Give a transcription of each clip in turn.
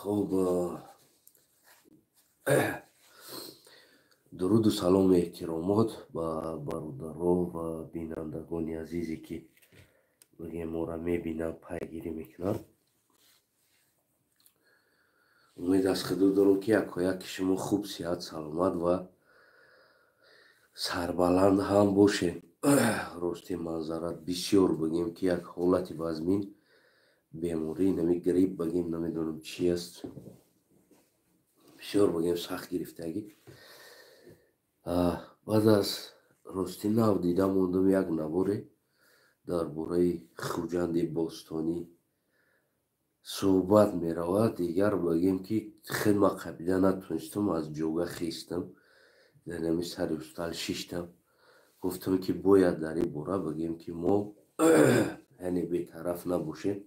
خب درود و سلام احترامات ба бародаро ва бинандагони азизе ки бигем моро мебинанд, пайгирӣ мекунанд. умед аст худо дорам ки якояки шумо хуб сиҳат саломат ва сарбаланд ҳам бошед. рости манзарат бисёр бигем ки як ҳолати вазмин беморӣ нами грипп бигем намедонам чӣ аст, бисёр бигем сахт гирифтагӣ. баъд аз рости нав дида мондам як наворе дар бораи хуҷанди бостонӣ суҳбат меравад. дигар бигем ки хеле ман қабида натонистам аз ҷойгах хистам, янами сари устал шиштам. гуфтам ки бояд дар ин бора бигем ки мо яъне бетараф набошем,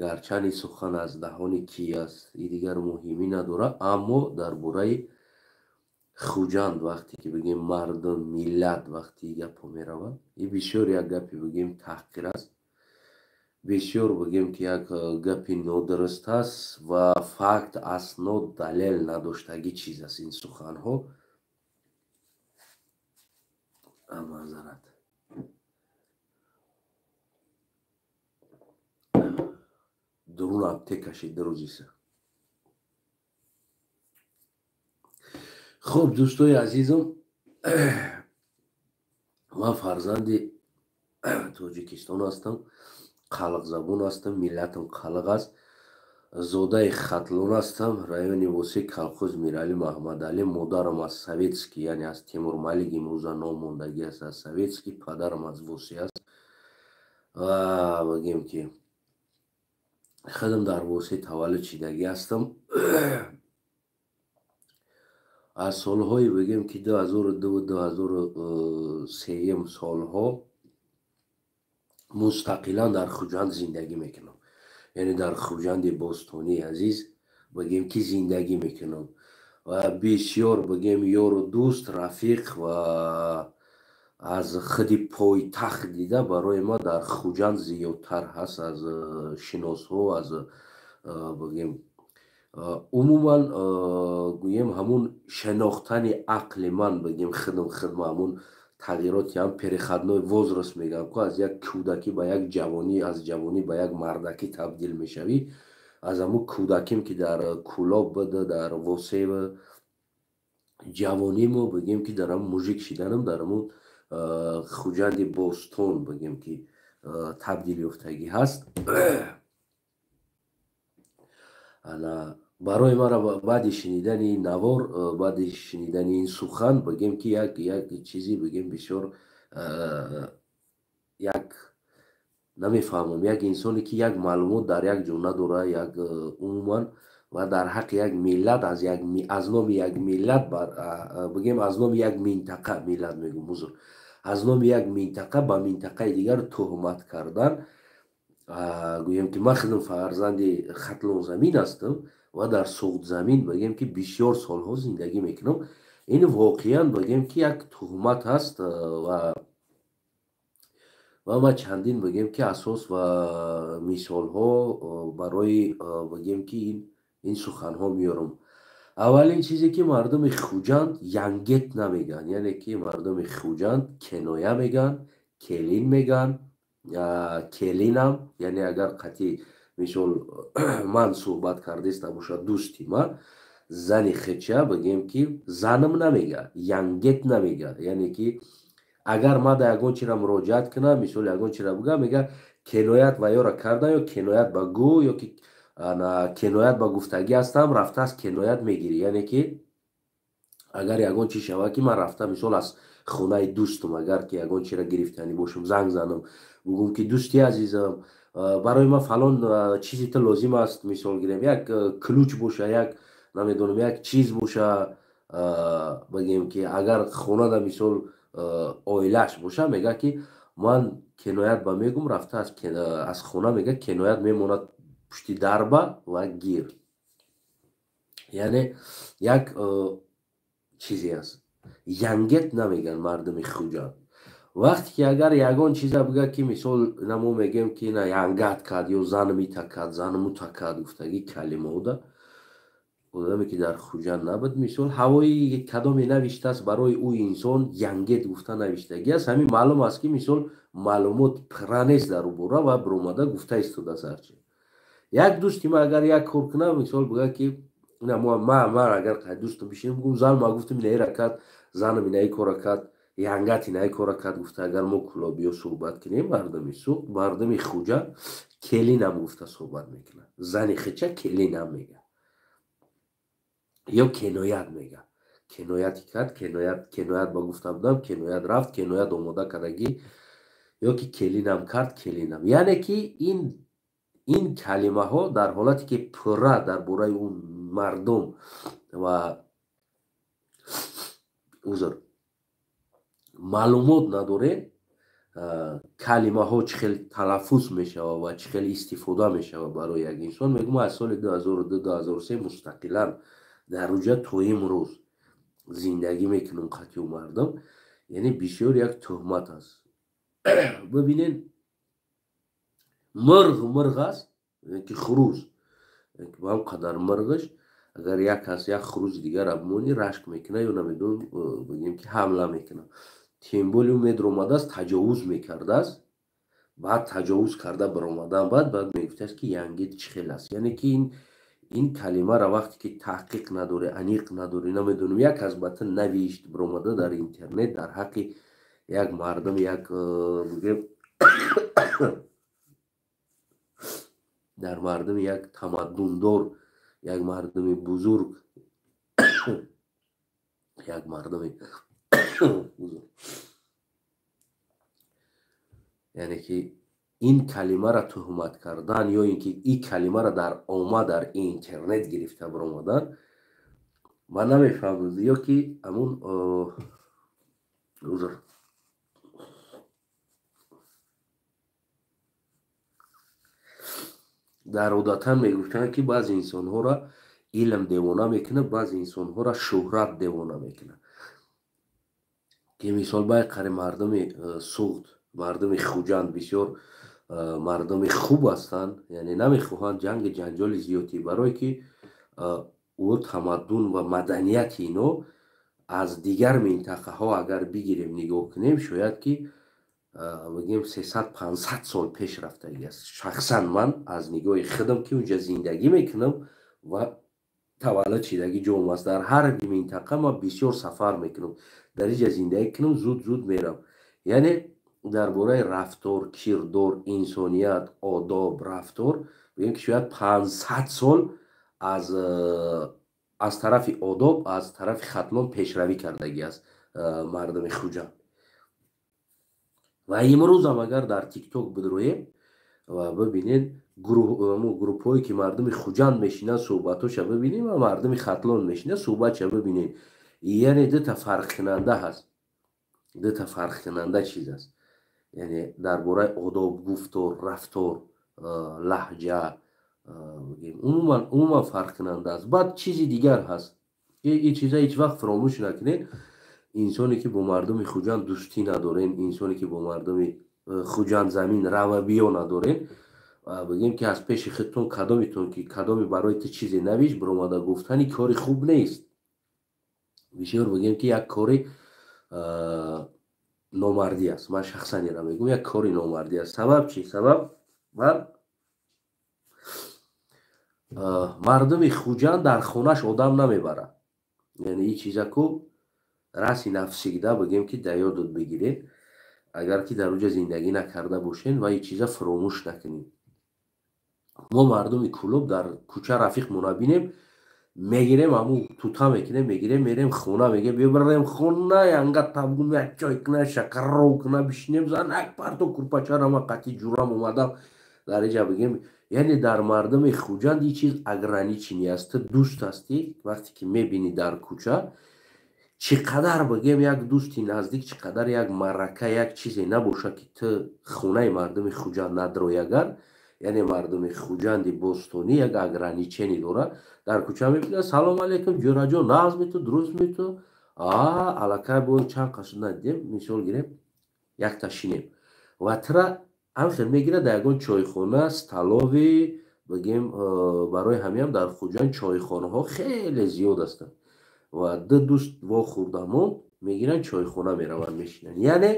гарчанд ин сухан аз даҳони кӣ аст ин дигар муҳимӣ надорад, аммо дар бораи хуҷанд вақте ки бигем мардум миллат вақти гапо меравад, ин бисёр як гапи бигем таҳқир аст, бисёр бигем ки як гапи нодуруст аст ва факт аснод далел надоштагӣ чиз аст ин суханҳо. маъзарат. дурун апте кашида рӯзиса. хуб дӯстои азизам, ман фарзанди тоҷикистон ҳастам, қалғзабон ҳастам, миллатам қалғ аст, зодаи хатлон ҳастам, райони восеи колхоз Мирали Маҳмадалӣ. модарам аз советский, яъне аз Тимурмалик имрӯза ном мондагӣ аст, аз советский. падарам аз восе аст ва бигем ки худам дар восе таваллуд шидагӣ ҳастам. аз солҳои бигем ки 2002-2003 солҳо мустақилан дар хуҷанд зиндагӣ мекунам, яъне дар хуҷанди бостонии азиз бигем ки зиндагӣ мекунам ва бисёр бигем ёру дӯст, рафиқ ва аз худи пойтахт дида барои ман дар хуҷанд зиёдтар ҳаст аз шиносҳо, аз бигем умуман гӯем ҳамун шинохтани ақли ман бигем худам ҳамун тағйироти ҳам переходной возраст мегӯям ки аз як кӯдакӣ ба як ҷавонӣ, аз ҷавонӣ ба як мардакӣ табдил мешавӣ. аз ҳамун кӯдаким ки дар кӯлоб буда дар восе ҷавонимо бигем ки дар ҳамун мужик шиданам, дар ҳамун хуҷанди бостон бигем ки табдил ёфтагӣ ҳаст. барои мара баъди шунидани ин навор, баъди шунидани ин сухан бигем ки як чизи бигем бисёр як намефаҳмам, як инсоне ки як маълумот дар як ҷо надорад, як умуман ва дар ҳаққи як миллат аз номи як миллат бигем аз номи як минтақа, миллат мегӯм узр, аз номи як минтақа ба минтақаи дигар тӯҳмат кардан. гӯем ки ман худам фарзанди хатлонзамин ҳастам ва дар суғдзамин бигем ки бисёр солҳо зиндагӣ мекунам. ин воқеан бигем ки як тӯҳмат ҳаст ва ман чандин бигем ки асос ва мисолҳо барои бигем ки ин суханҳо меорам. аввалин чизе ки мардуми хуҷанд янгет намегӯянд, яъне ки мардуми хуҷанд киноя мегӯянд, келин мегӯянд, келинам, яъне агар қатъи мисол ман суҳбат кардаиста бошад дӯсти ман, зани хеча бигем ки занам намегӯяд, янгет намегӯяд, яъне ки агар ман да ягон чиро муроҷиат кунам, мисол ягон чиро бигӯям, мегӯяд киноят ба ёро кардам ё киноят ба гӯ ё ки киноят ба гуфтагӣ ҳастам, рафтааст киноят мегирӣ. яъне ки агар ягон чи шавад ки ман рафта мисол аз хонаи дӯстам агар ки ягон чиро гирифтанӣ бошам, занг занам, гӯгум ки дӯсти азизам, барои ман фалон чизи то лозим аст, мисол гирем як ключ боша, як намедонам як чиз боша, бигем ки агар хонада мисол оилааш боша, мегӯяд ки ман киноят ба мегӯм, рафта аз хона мегӯяд киноят мемонад пушти дарба ва гир. яъне як чизе аст, янгет намегӯянд мардуми хуҷанд. вақте ки агар ягон чиза бига ки мисол намо мегем ки на янгат кад ё зан митакад зан мутакад гуфтаги калимаода одаме ки дар хуҷанд набуд мисол ҳавои кадоме навиштааст барои ӯ инсон янгет гуфта навиштагӣ аст ҳамин маълум аст ки мисол маълумот пурра нест дар ӯ бора ва биромада гуфта истодааст ҳарчи як дӯсти ма агар як кор кунам мисол бига ки ман агар дӯстам бишинем бигӯм зан ма гуфтам инаера кард занам инаи кора кард янгат инаи кора кард гуфта агар мо кулобиё суҳбат кунем мардами суғ мардами хуҷа келинам гуфта суҳбат мекунад зани хича келинам мега ё киноят мега кинояти кард киноят ба гуфта будам киноят рафт киноят омода кардагӣ ё ки келинам кард келинам яъне ки ин калимаҳо дар ҳолате ки пурра дар бораи он мардум ва узр маълумот надорем калимаҳо чӣ хел талаффуз мешавад ва чӣ хел истифода мешавад барои як инсон мегӯм аз соли 2002-2003 мустақилан дар уҷа то имрӯз зиндагӣ мекунам қатъи мардум яъне бисёр як тӯҳмат аст бибинед мирғ аст ки хуруз ба ҳам қадар мирғаш агар як кас як хурузи дигара бимонӣ рашк мекуна ё намедонам бигем ки ҳамла мекуна тимболи ӯ медромадааст таҷовуз мекардааст баъд таҷовуз карда биромадан баъд мегуфтааст ки янгет чӣ хел аст яъне ки ин калимаро вақте ки таҳқиқ надорӣ аниқ надорӣ намедонам як аз батн навишт биромада дар интернет дар ҳаққи як мардум як бигем дар мардуми як тамаддундор як мардуми бузург як мардуми яъне ки ин калимаро тӯҳмат кардан ё ин ки ин калимаро дар омма дар интернет гирифта биромадан ман намефаҳмам ё ки амун узр дар одатан мегуфтанд ки баъзе инсонҳоро илм девона мекунад баъзе инсонҳоро шӯҳрат девона мекунад ки мисол байқари мардуми суғд мардуми хуҷанд бисёр мардуми хуб ҳастанд яъне намехоҳанд ҷангу ҷанҷоли зиёдӣ барое ки ӯ тамаддун ва маданияти ино аз дигар минтақаҳо агар бигирем нигоҳ кунем шояд ки бигем 300-500 сол пеш рафтагӣ аст шахсан ман аз нигоҳи худам ки унҷа зиндагӣ мекунам ва таваллуд шидагӣ ҷом аст дар ҳар минтақа ман бисёр сафар мекунам дар инҷа зиндагӣ кунам зуд мерам яъне дар бораи рафтор кирдор инсоният одоб рафтор бигем ки шояд 500 сол аз тарафи одоб аз тарафи хатмон пешравӣ кардагӣ аст мардуми хуҷанд ва имрӯзам агар дар тикток бидроем ва бибинед группҳое ки мардуми хуҷанд мешинанд суҳбатоша бибинед ва мардуми хатлон мешинанд суҳбатша бибинед яъне дута фарқкунанда ҳаст дута фарқкунанда чиз аст яъне дар бораи одоб гуфтор рафтор лаҳҷа умуман фарқкунанда аст баъд чизи дигар ҳаст ин чиза ҳеҷ вақт фаромӯш накунед инсоне ки бо мардуми хуҷанд дӯстӣ надорем инсоне ки бо мардуми хуҷанд замин равабиё надорем бигем ки аз пеши худтон кадометон ки кадоме барои ту чизе навишт биромада гуфтани кори хуб нест бисёр бигем ки як кори номардӣ аст ман шахсан ира мегӯм як кори номардӣ аст сабаб чи сабаб ман мардуми хуҷанд дар хонаш одам намебарад яъне ин чиза ку раси навсигда бигем ки дар ёдот бигиред агар ки дар уҷа зиндагӣ накарда бошем ва ин чиза фаромӯш накунем мо мардуми кулуб дар кӯча рафиқмона бинем мегирем ҳамун тута мекунем мегирем мерем хона мегем бибарем хона янга табгум як чой куна шакарров куна бишинем занак парто курпачара ман қатъи ҷурам омадам дар инҷа бигем яъне дар мардуми хуҷанд ин чиз ограничение аст ту дӯст ҳастӣ вақте ки мебинӣ дар кӯча чӣ қадар бигем як дӯсти наздик чӣ қадар як маърака як чизе набоша ки ту хонаи мардуми хуҷанд надроӣ агар яъне мардуми хуҷанди бостонӣ як ограничение дорад дар кӯча мебинад салом алейкум ҷӯраҷон нағз мету дуруст мету аллакай бо чанд қашуд надидем мисол гирем якта шинем ва тра амхел мегира дар ягон чойхона сталови бигем барои ҳамиам дар Хуҷанд чойхонаҳо хеле зиёд ҳастанд ва ду дӯст вохӯрдамон мегиранд чойхона мераванд мешинанд яъне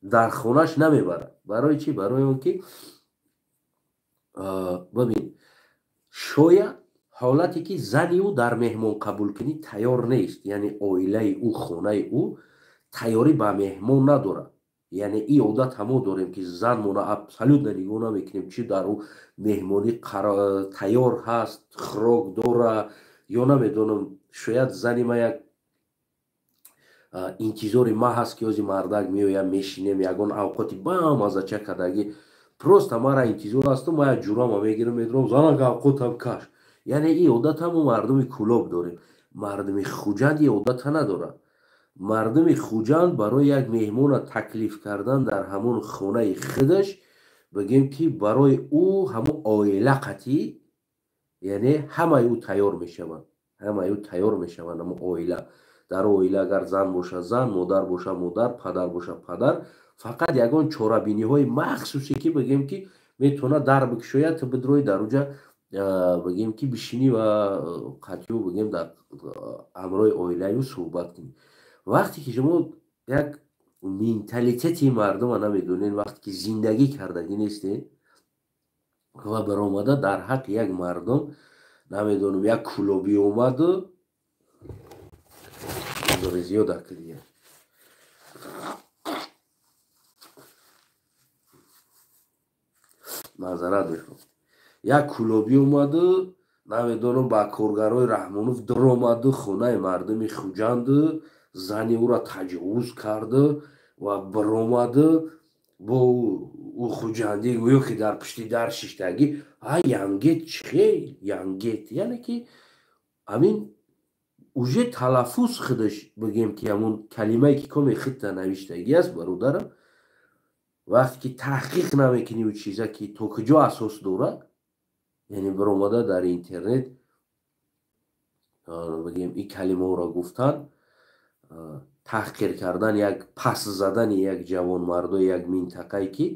дар хонааш намебарад барои чӣ барои он ки бибин шояд ҳолате ки зани ӯ дар меҳмонқабулкунӣ тайёр нест яъне оилаи ӯ хонаи ӯ тайёрӣ ба меҳмон надорад яъне ин одат ҳамо дорем ки занмона абсолютно нигоҳ намекунем чӣ дар ӯ меҳмонӣ тайёр ҳаст хӯрок дорад ё намедонам шояд зани ман як интизори ман ҳаст ки ҳози мардак меоям мешинем ягон авқоти бамаззача кардагӣ просто мара интизор ҳасту ман як ҷуръама мегирам медурам занак авқотам каш яъне ин одата мо мардуми Кӯлоб дорем мардуми Хуҷанд ин одата надорад мардуми Хуҷанд барои як меҳмона таклиф кардан дар ҳамон хонаи худаш бигем ки барои ӯ ҳамон оила қатъӣ яъне ҳамаи ӯ тайёр мешаванд ҳамон оила дар оила агар зан боша зан модар боша модар падар боша падар фақат ягон чорабиниҳои махсусе ки бигем ки метавонад дар бикушояд ту бидрои дар уҷа бигем ки бишинӣ ва қатъиё бигем дар ҳамроҳи оилаи ӯ суҳбат кунӣ вақте ки шумо як менталитети мардума намедонед вақте ки зиндагӣ кардагӣ нестед ва баромада дар ҳаққи як мардум намедонам як кӯлобӣ омаду зиёд акидия мазарат мехоҳам як кӯлобӣ омаду намедонам ба коргарои Раҳмонов диромаду хонаи мардуми Хуҷанду зани ӯро таҷовуз карду ва биромаду бо ӯ хуҷандӣ гӯё ки дар пушти дар шиштагӣ янгет чихел янгет яъне ки ҳамин уже талаффуз худаш бигем ки ҳамон калимае ки коме хитта навиштагӣ аст бародарам вақте ки таҳқиқ намекунӣ ӯ чиза ки то куҷо асос дорад яъне биромада дар интернет бигем ин калимаҳоро гуфтан таҳқир кардан як пас задани як ҷавонмардои як минтақае ки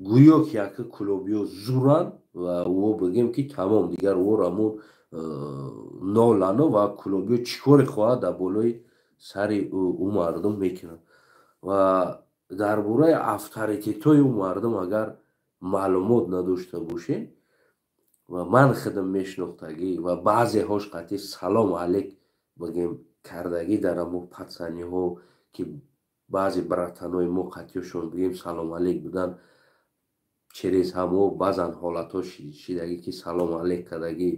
гӯё ки яка кӯлобиҳо зуранд ва ӯҳо бигем ки тамом дигар ӯҳоро ҳамон нолану ва кӯлобиҳо чӣ коре хоҳад дар болои сари ӯ мардум мекунанд ва дар бораи авторитетҳои ӯ мардум агар маълумот надошта бошем ва ман худам мешнохтагӣ ва баъзеҳош қатъӣ салом алейк бигем кардагӣ дар ҳамон пацаниҳо ки баъзе братанои мо қатъиёшон бигем салом алейк будан через ҳамо баъзан ҳолатҳо шидагӣ ки салом алейк кардагӣ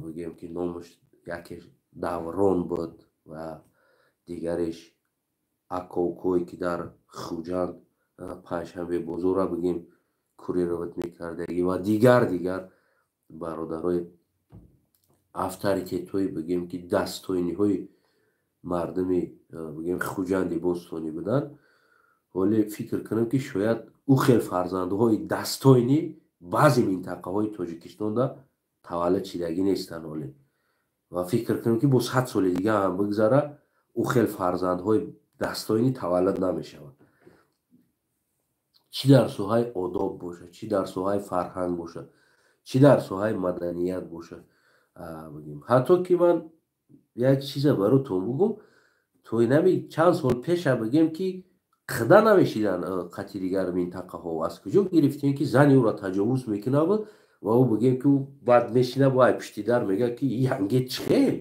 бигем ки номаш яке Даврон буд ва дигареш акокое ки дар Хуҷанд Панҷшанбе бозора бигем курировать мекардагӣ ва дигар бародарои авторитетҳои бигем ки дастойниҳои мардуми бигем Хуҷанди бостонӣ буданд оле фикр кунам ки шояд ӯ хел фарзандҳои дастойни баъзе минтақаҳои Тоҷикистонда таваллуд шидагӣ нестанд оле ва фикр кунам ки бо 100 соли дигар ҳам бигзара ӯ хел фарзандҳои дастойнӣ таваллуд намешаванд чӣ дар соҳаи одоб бошад чӣ дар соҳаи фарҳанг бошад чӣ дар соҳаи маданият бошад ҳатто ки ман як чиза баротон бигӯм то инами чанд сол пеша бигем ки қида намешиданд қатъи дигар минтақаҳо аз куҷо гирифтем ки зани ӯро таҷовуз мекунад ва ӯ бигем ки ӯ баъд мешинад вай пушти дар мегӯяд ки янгет чихел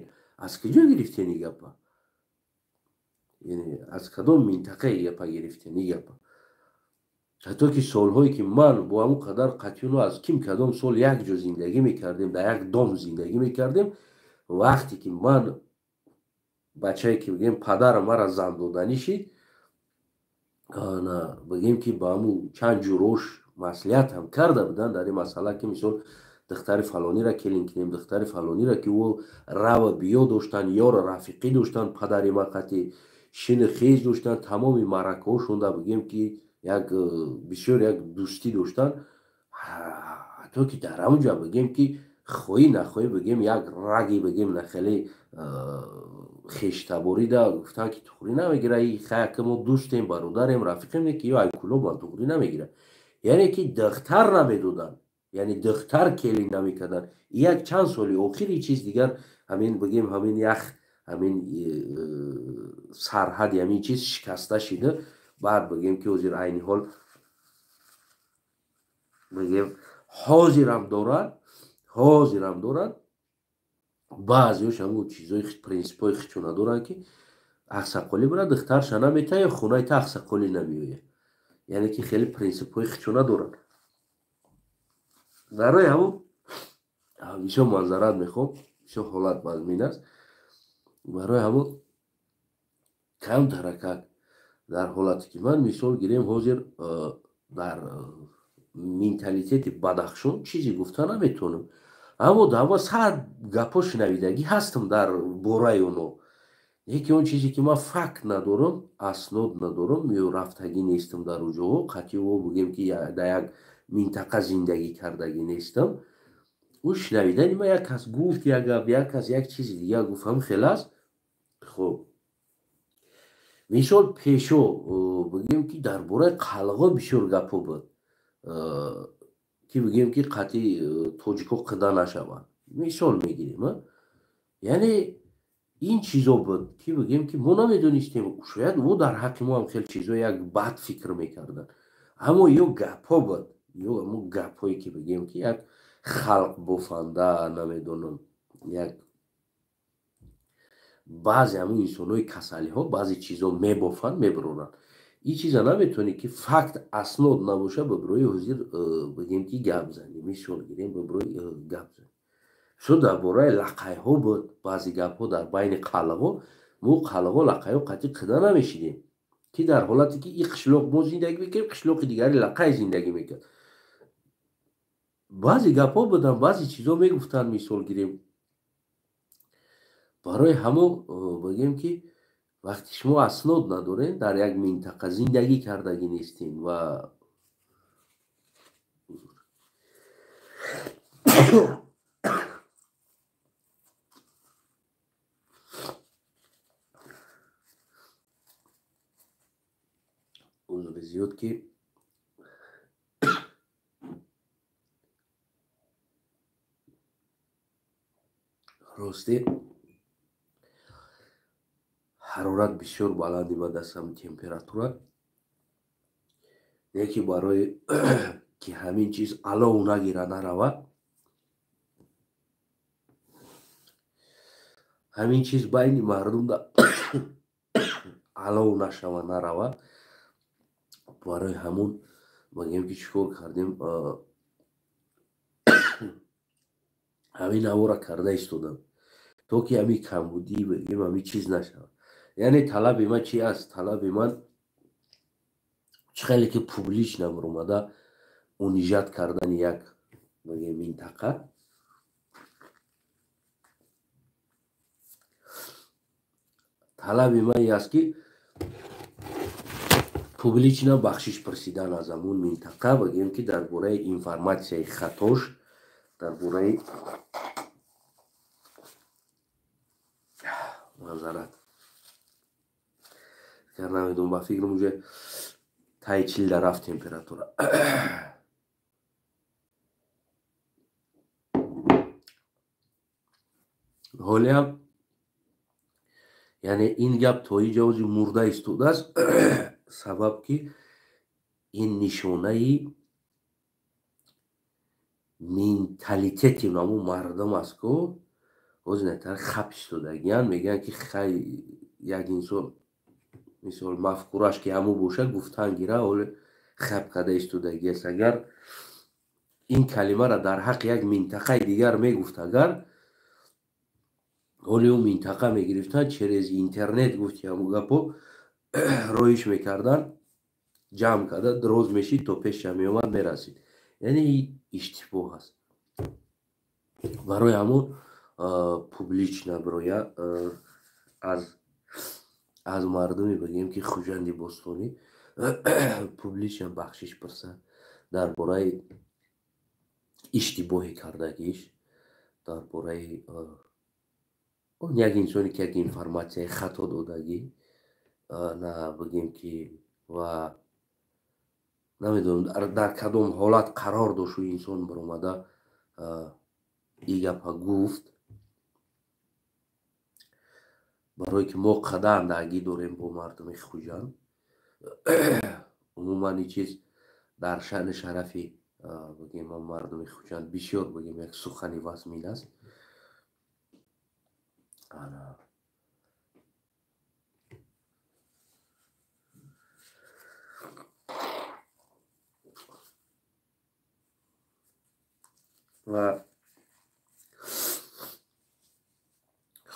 аз куҷо гирифтен ин гапа яъне аз кадом минтақаи гапа гирифтен ин гапа ҳатто ки солҳое ки ман бо ҳамон қадар қатъиёну аз ким кадом сол як ҷо зиндагӣ мекардем дар як дом зиндагӣ мекардем вақте ки ман бачае ки бигем падарам мара зан доданӣ шид бигем ки ба ҳамун чанд ҷурош маслиҳатам карда буданд дар ин масъала ки мисол духтари фалониро келин кунем духтари фалониро ки ӯ рава биё доштанд ёро рафиқӣ доштанд падари ман қатъи шини хез доштанд тамоми маъракаҳошонда бигем ки як бисёр як дӯстӣ доштанд ҳатто ки дар ҳамон ҷо бигем ки хоҳӣ нахоҳӣ бигем як раги бигем нахеле хештаборида гуфтан ки тухӯрӣ намегира, и хаяка мо дӯстем, бародарем, рафиқем, не ки ё айкулобан тухӯрӣ намегира. яъне ки духтар намедодан, яъне духтар келин намекардан. Як чанд соли охири чиз дигар ҳамин бигем ҳамин ях ҳамин сарҳади ҳамин чиз шикаста шида, баъд бигем ки ҳозир айни ҳол бигем ҳозирам дорад. баъзеҳош ҳамун чизои принсипҳои хичона доранд ки ақсақолӣ бирад духтарша наметая, хонаи та ақсақолӣ намеояд. яъне ки хеле принсипҳои хичона доранд. барои ҳамон бисёр манзарат мехоҳам, бисёр ҳолат базмин аст. барои ҳамон камтаракак дар ҳолате ки ман мисол гирем ҳозир дар менталитети Бадахшон чизе гуфта наметавонам. аммо даъва сад гапҳо шунавидагӣ ҳастам дар бораи онҳо. яке он чизе ки ман факт надорам, аснод надорам, ё рафтагӣ нестам дар он ҷоҳо, қатъио бигем ки дар як минтақа зиндагӣ кардагӣ нестам. ӯ шунавидани ман як кас гуфт як гап, як кас як чизи дигар гуфт, ҳам хеле аст. хуб мисол пешо бигем ки дар бораи қалғо бисёр гапҳо буд, ки бигем ки қатъи тоҷико қида нашаванд. мисол мегирем, яъне ин чизо буд, ки бигем ки мо намедонистем, шояд ӯ дар ҳаққи мо ҳам хеле чизо як бад фикр мекарданд. аммо ё гапҳо буд, ё ҳамун гапҳое ки бигем ки як халқбофанда, намедонам, як баъзе ҳамун инсонҳои касалиҳо баъзе чизо мебофанд, мебаронанд. ин чиза наметавонӣ ки факт аснод набоша ба бирои ҳозир бигем ки гап занӣ. мисол гирем ба бирои гап занӣ. шо дар бораи лақайҳо буд, баъзе гапҳо дар байни қалғо, мо қалғо лақайҳо қатъи қида намешидем, ки дар ҳолате ки ин қишлоқ мо зиндагӣ мекардем, қишлоқи дигари лақай зиндагӣ мекард. баъзе гапҳо буданд, баъзе чизо мегуфтанд. мисол гирем барои ҳамон бигем ки вақти шумо аснод надорем, дар як минтақа зиндагӣ кардагӣ нестем ва узри зиёд ки росте ҳарорат бисёр баланд омада аст, ҳам температура. не ки барои ки ҳамин чиз алов нагира наравад, ҳамин чиз байни мардум алов нашава, наравад. барои ҳамон бигем ки чикор кардем, ҳамин ҳавора карда истодам, то ки ҳамин камбудӣ бигем ҳамин чиз нашавад. яъне талаби ман чи аст? талаби ман чӣ хеле ки публично баромада унижат кардани як бигем минтақа, талаби ман ин аст ки публично бахшиш прасидан аз ҳамун минтақа, бигем ки дар бораи информатсияи хатош, дар бораи манзарат кар намедонам, ба фикрам уже таи 40 рафт температура. ҳолиам яъне ин гап то ин ҷози мурда истодааст, сабаб ки ин нишонаи менталитети ҳамун мардум аст ки ҳозир натар хап истодагианд. мегӯянд ки хай як инсон мисол мафкураш ки ҳамун бошад, гуфтан гира, ҳоли хап карда истодагӣ аст. агар ин калимаро дар ҳаққи як минтақаи дигар мегуфт, агар ҳоли он минтақа мегирифтан через интернет гуфти ҳамун гапҳо роиш мекардан, ҷамъ карда дроз мешид, то пеша меомад, мерасид. яъне иштибоҳ аст. барои ҳамон публично бироя аз мардуми бигем ки Хуҷанди Бостонӣ публично бахшиш пурсад дар бораи иштибоҳи кардагиш, дар бораи он як инсоне ки як информатсияи хато додагӣ на бигем ки ва намедонам дар кадом ҳолат қарор дошу инсон биромада ин гапа гуфт, барое ки мо қадар дагӣ дорем бо мардуми Хуҷанд. умуман ин чиз дар шаъни шарафи бигем мардуми Хуҷанд бисёр бигем як сухани вазмин аст. ва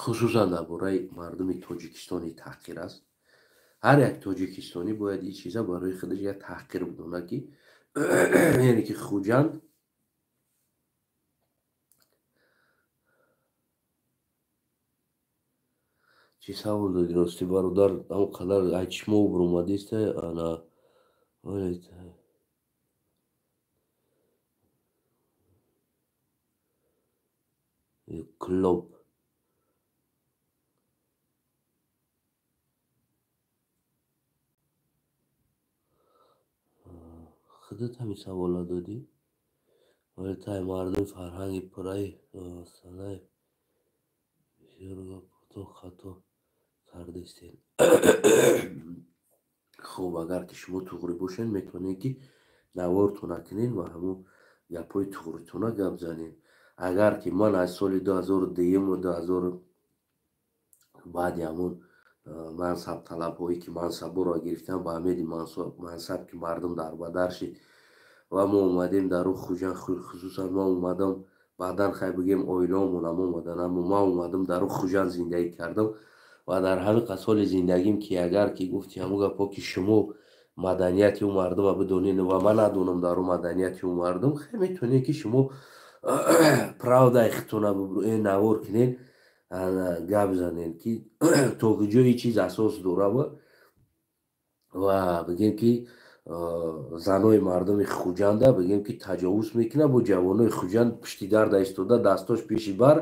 хусусан дар бораи мардуми тоҷикистони таҳқир аст. ҳар як тоҷикистонӣ бояд ин чиза барои худаш як таҳқир бидонад ки яъне ки Хуҷанд чӣ савол додӣ рости бародар, ҳамон қадар айчишмову биромадист ана клуб худат ҳамин савола додӣ, вале тай мардуми фарҳанги пурраи санаи бисёр хато кардистед. хуб, агар ки шумо туғрӣ бошед метавонед ки навортона кунед ва ҳамун гапҳои туғритона гап занед. агар ки ман аз соли 2002 баъди ҳамун мансаб талабҳое ки мансабҳоро гирифтам ба амеди мансаб ки мардум дарбадар шид ва мо омадем дар рӯ Хуҷанд, хусусан ман омадам баъдан хай бигем оилаамонам омадан, аммо ман омадам дар рӯ Хуҷанд зиндагӣ кардам ва дар ҳамин соли зиндагим ки агар ки гуфти ҳамун гапҳо ки шумо маданияти ӯ мардума бидонед ва ман надонам дар рӯ маданияти ӯ мардум, хай метавонед ки шумо правдаи худтона навор кунед, гап занед ки то куҷо ин чиз асос дорад ва бигем ки занои мардуми Хуҷанда бигем ки таҷовуз мекунад бо ҷавонои Хуҷанд пишти дарда истода дастош пеши бар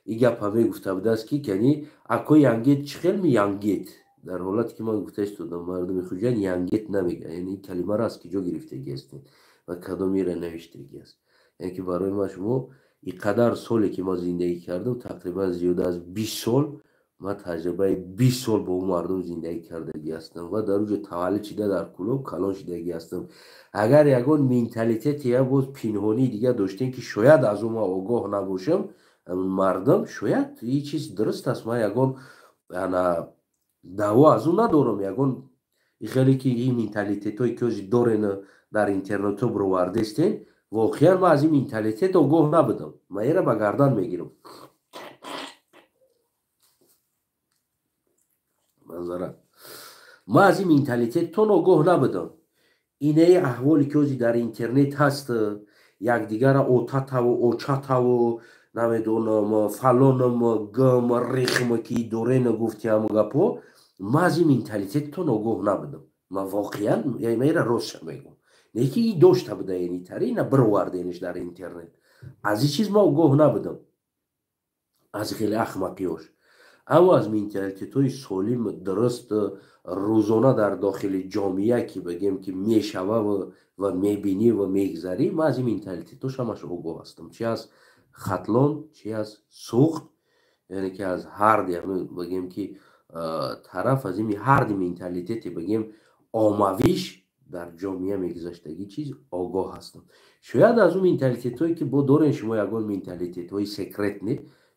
ин гапа мегуфта будааст ки яъне ако янгет чӣ хел ми янгет, дар ҳолате ки ман гуфта истодам мардуми Хуҷанд янгет намегӯяд, яъне ин калимаро аз куҷо гирифтагӣ ҳастед ва кадомиро навиштагӣ аст. яъне ки барои ман шумо ин қадар соле ки ман зиндагӣ кардам, тақрибан зиёда аз 20 сол ман таҷрибаи 20 сол бо ӯ мардум зиндагӣ кардагӣ ҳастам ва дар он ҷо таваллуд шида дар клуб калон шидагӣ ҳастам. агар ягон менталитети як боз пинҳонии дига доштем ки шояд аз ӯ ман огоҳ набошам, мардум шояд ин чиз дуруст аст, ман ягон даъво аз ӯ надорам, ягон хеле ки ин менталитетҳои ки ҳозир дорен дар интернетҳо бировардестен, воқеан ман аз ин менталитет огоҳ набудам, ман инро ба гардан мегирам. ман аз ин менталитеттон огоҳ набудам. инаи аҳволе ки ҳозир дар интернет ҳаст, якдигарро отатаву очатаву намедонам фалонам гм рихм ки дорен гуфти ҳамун гапҳо, ман аз ин менталитеттон огоҳ набудам. ман воқеан ман инро ростша мегӯям, не ки ин дошта буда янитари ина бироварденаш дар интернет, аз ин чиз ман огоҳ набудам, аз хеле ахмақиёш. аммо аз менталитетҳои солим дуруст рӯзона дар дохили ҷомеа ки бигем ки мешава ва мебинӣ ва мегзарӣ, ман аз ин менталитетҳош ҳамаш огоҳ ҳастам, чӣ аз хатлон, чӣ аз сухт, яъне ки аз ҳарди бигем ки тараф аз ин ҳарди менталитети бигем оммавиш дар ҷомеа мегузаштагӣ чиз огоҳ ҳастам. шояд аз ӯ менталитетҳое ки бо дорен шумо ягон менталитетҳои секретне,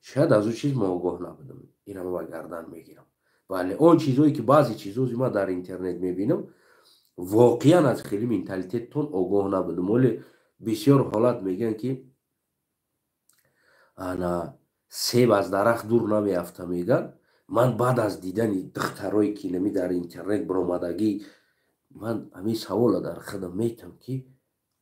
шояд аз ӯ чиз ман огоҳ набудам, инро ман ба гардан мегирам. бале он чизҳое ки баъзе чизҳои ман дар интернет мебинам, воқеан аз хеле менталитеттон огоҳ набудам. оле бисёр ҳолат мегӯянд ки себ аз дарахт дур намеафта мегӯянд. ман баъд аз дидани духтарое ки нами дар интернет биромадагӣ, ман ҳамин саволро дар худам метам ки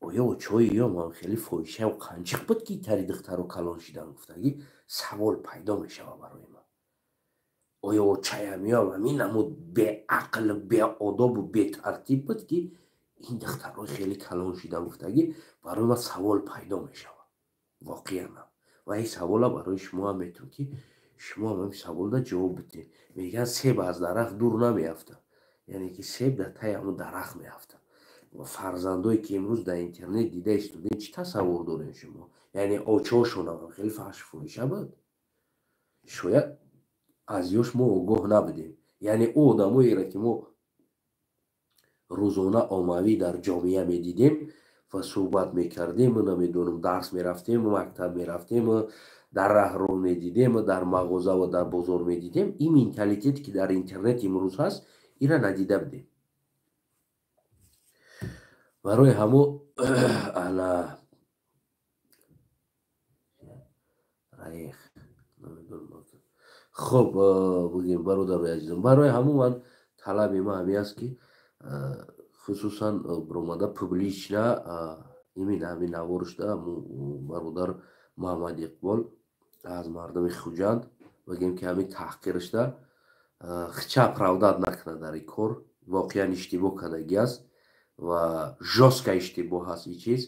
оё чои ё ман хеле фоҳишаву қанҷиқ буд ки тари духтаро калон шидам гуфтагӣ савол пайдо мешавад барои ман. оё чаям ё ҳамин намуд беақл, беодобу бетартиб буд ки ин духтаро хеле калон шидам гуфтагӣ барои ман савол пайдо мешавад. воқеан ва ин савола барои шумоам метавонам, ки шумоам ҳамин саволда ҷавоб бидиҳед. Мегӯянд себ аз дарахт дур намеафта, яъне ки себ дар таи ҳамун дарахт меафта. ва фарзандое ки имрӯз дар интернет дида истодем, чӣ тасаввур дорем шумо? Яъне очошонам хеле фаҳшфоҳиша буд. Шояд аз ёш мо огоҳ набудем. Яъне ӯ одамоеро ки мо рӯзона оммавӣ дар ҷомеа медидем ва суҳбат мекардему, намедонам дарс мерафтему, мактаб мерафтему, дар раҳрӯ медидему, дар мағоза ва дар бозор медидем, ин менталитете ки дар интернет имрӯз ҳаст, инро надида будем. барои ҳамо ана раех намедонам. хуб бигем бародарои азизам, барои ҳамо ман талаби ман ҳамин аст, ки хусусан биромада публична ҳамин наворишда бародар Муҳаммад Иқбол аз мардуми Хуҷанд бигем, ки ҳамин таҳқирашда хича оправдат накунад дар ин кор. Воқеан иштибоҳ кардагӣ аст ва жёстка иштибоҳ аст ин чиз.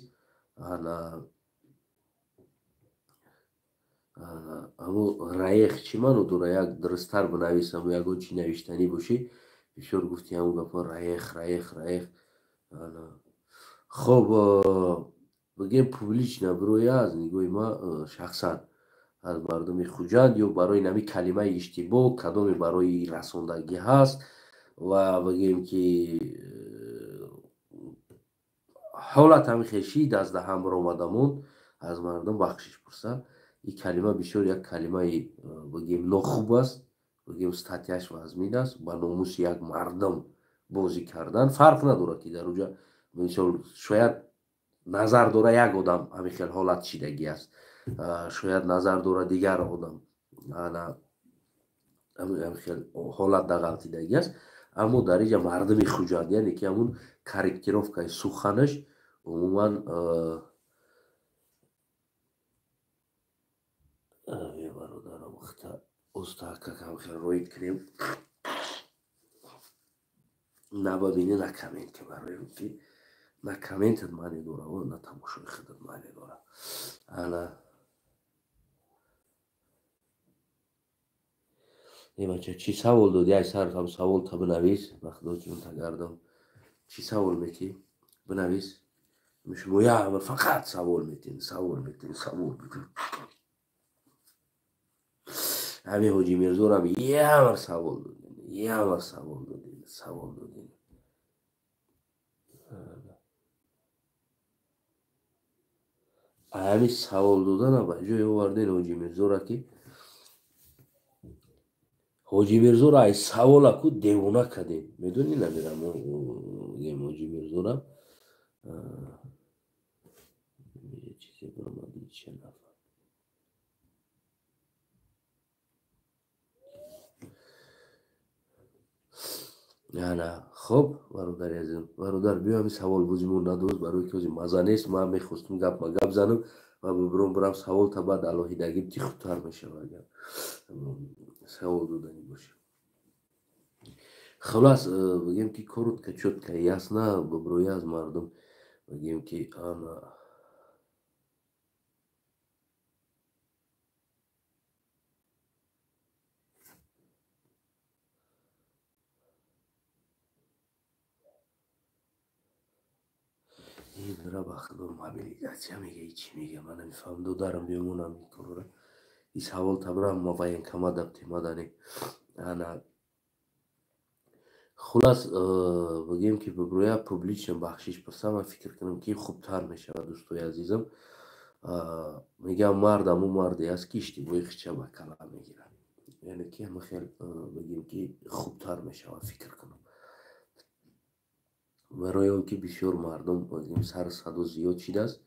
ҳамо раех чӣ маъно дорад? Як дурусттар бинависам, ягон чӣ навиштанӣ бошӣ, бисёр гуфти ҳамон гапҳо раех. хуб бигем публична бироя аз нигоҳи ман шахсан аз мардуми Хуҷанд ё барои ин ҳамин калимаи иштибоҳ кадоме барои расондагӣ ҳаст ва бигем ки ҳолат ҳамин хеши даст даҳан баромада монд, аз мардум бахшиш пурсад. ин калима бисёр як калимаи бигем нохуб аст, бигем статяш вазмин аст. ба номуси як мардум бозӣ кардан фарқ надорад, ки дар оҷа мисол шояд назар дора як одам ҳамин хел ҳолат шидагӣ аст, шояд назар дора дигар одам ҳамин хел ҳолат дағалтидагӣ аст. аммо дар инҷа мардуми Хуҷанд, яъне ки ҳамун корректировкаи суханаш умуман бародарам устаҳкак ҳамин хел роид кунем. набабинӣ на комент, ки барои ки на коментат маъне дора, на тамошои худат маъне дора. бача чӣ савол додӣ? Ай сар ҳам саволта бинавис. Вақтдоҷун тагардам. Чӣ савол метӣ? Бинавис. Шумо яъне фақат савол метин. ҳамин Ҳоҷи Мирзоram ямар савол додин. ҳамин савол додана ба ҷое овардин Ҳоҷи Мирзоро, ки Ҳоҷи Мирзоро ай савола ку девона кардем. Медонӣ намерам гем Ҳоҷи Мирзоро чизе баромади чӣ нафар. яна хуб бародари азизам, бародар биё ҳамин саволбозимон надоз, барои ки ҳозир маза нест. Ман мехостам гапма гап занам ва бибиром бирам саволта баъд алоҳидагим ки хубтар мешавад агар савол доданӣ бошад. Хулас бигем ки коротка чётка ясна бибироя аз мардум бигем ки инра бахтдор мобилизатсия мега чӣ мега, ман намефаҳмам. додарам бемонам ин корора. ин саволта бирам военкомат темадане. хулас бигем ки бибироя публично бахшиш пурсам, ман фикр кунам ки хубтар мешавад. дӯстои азизам, мегам мард ҳамун марде аст ки иштибоҳи хича ба калам мегирад. яъне ки ҳама хел бигем ки хубтар мешавад фикр кунам. барои он ки бисёр мардум бигем сару садо зиёд шидааст.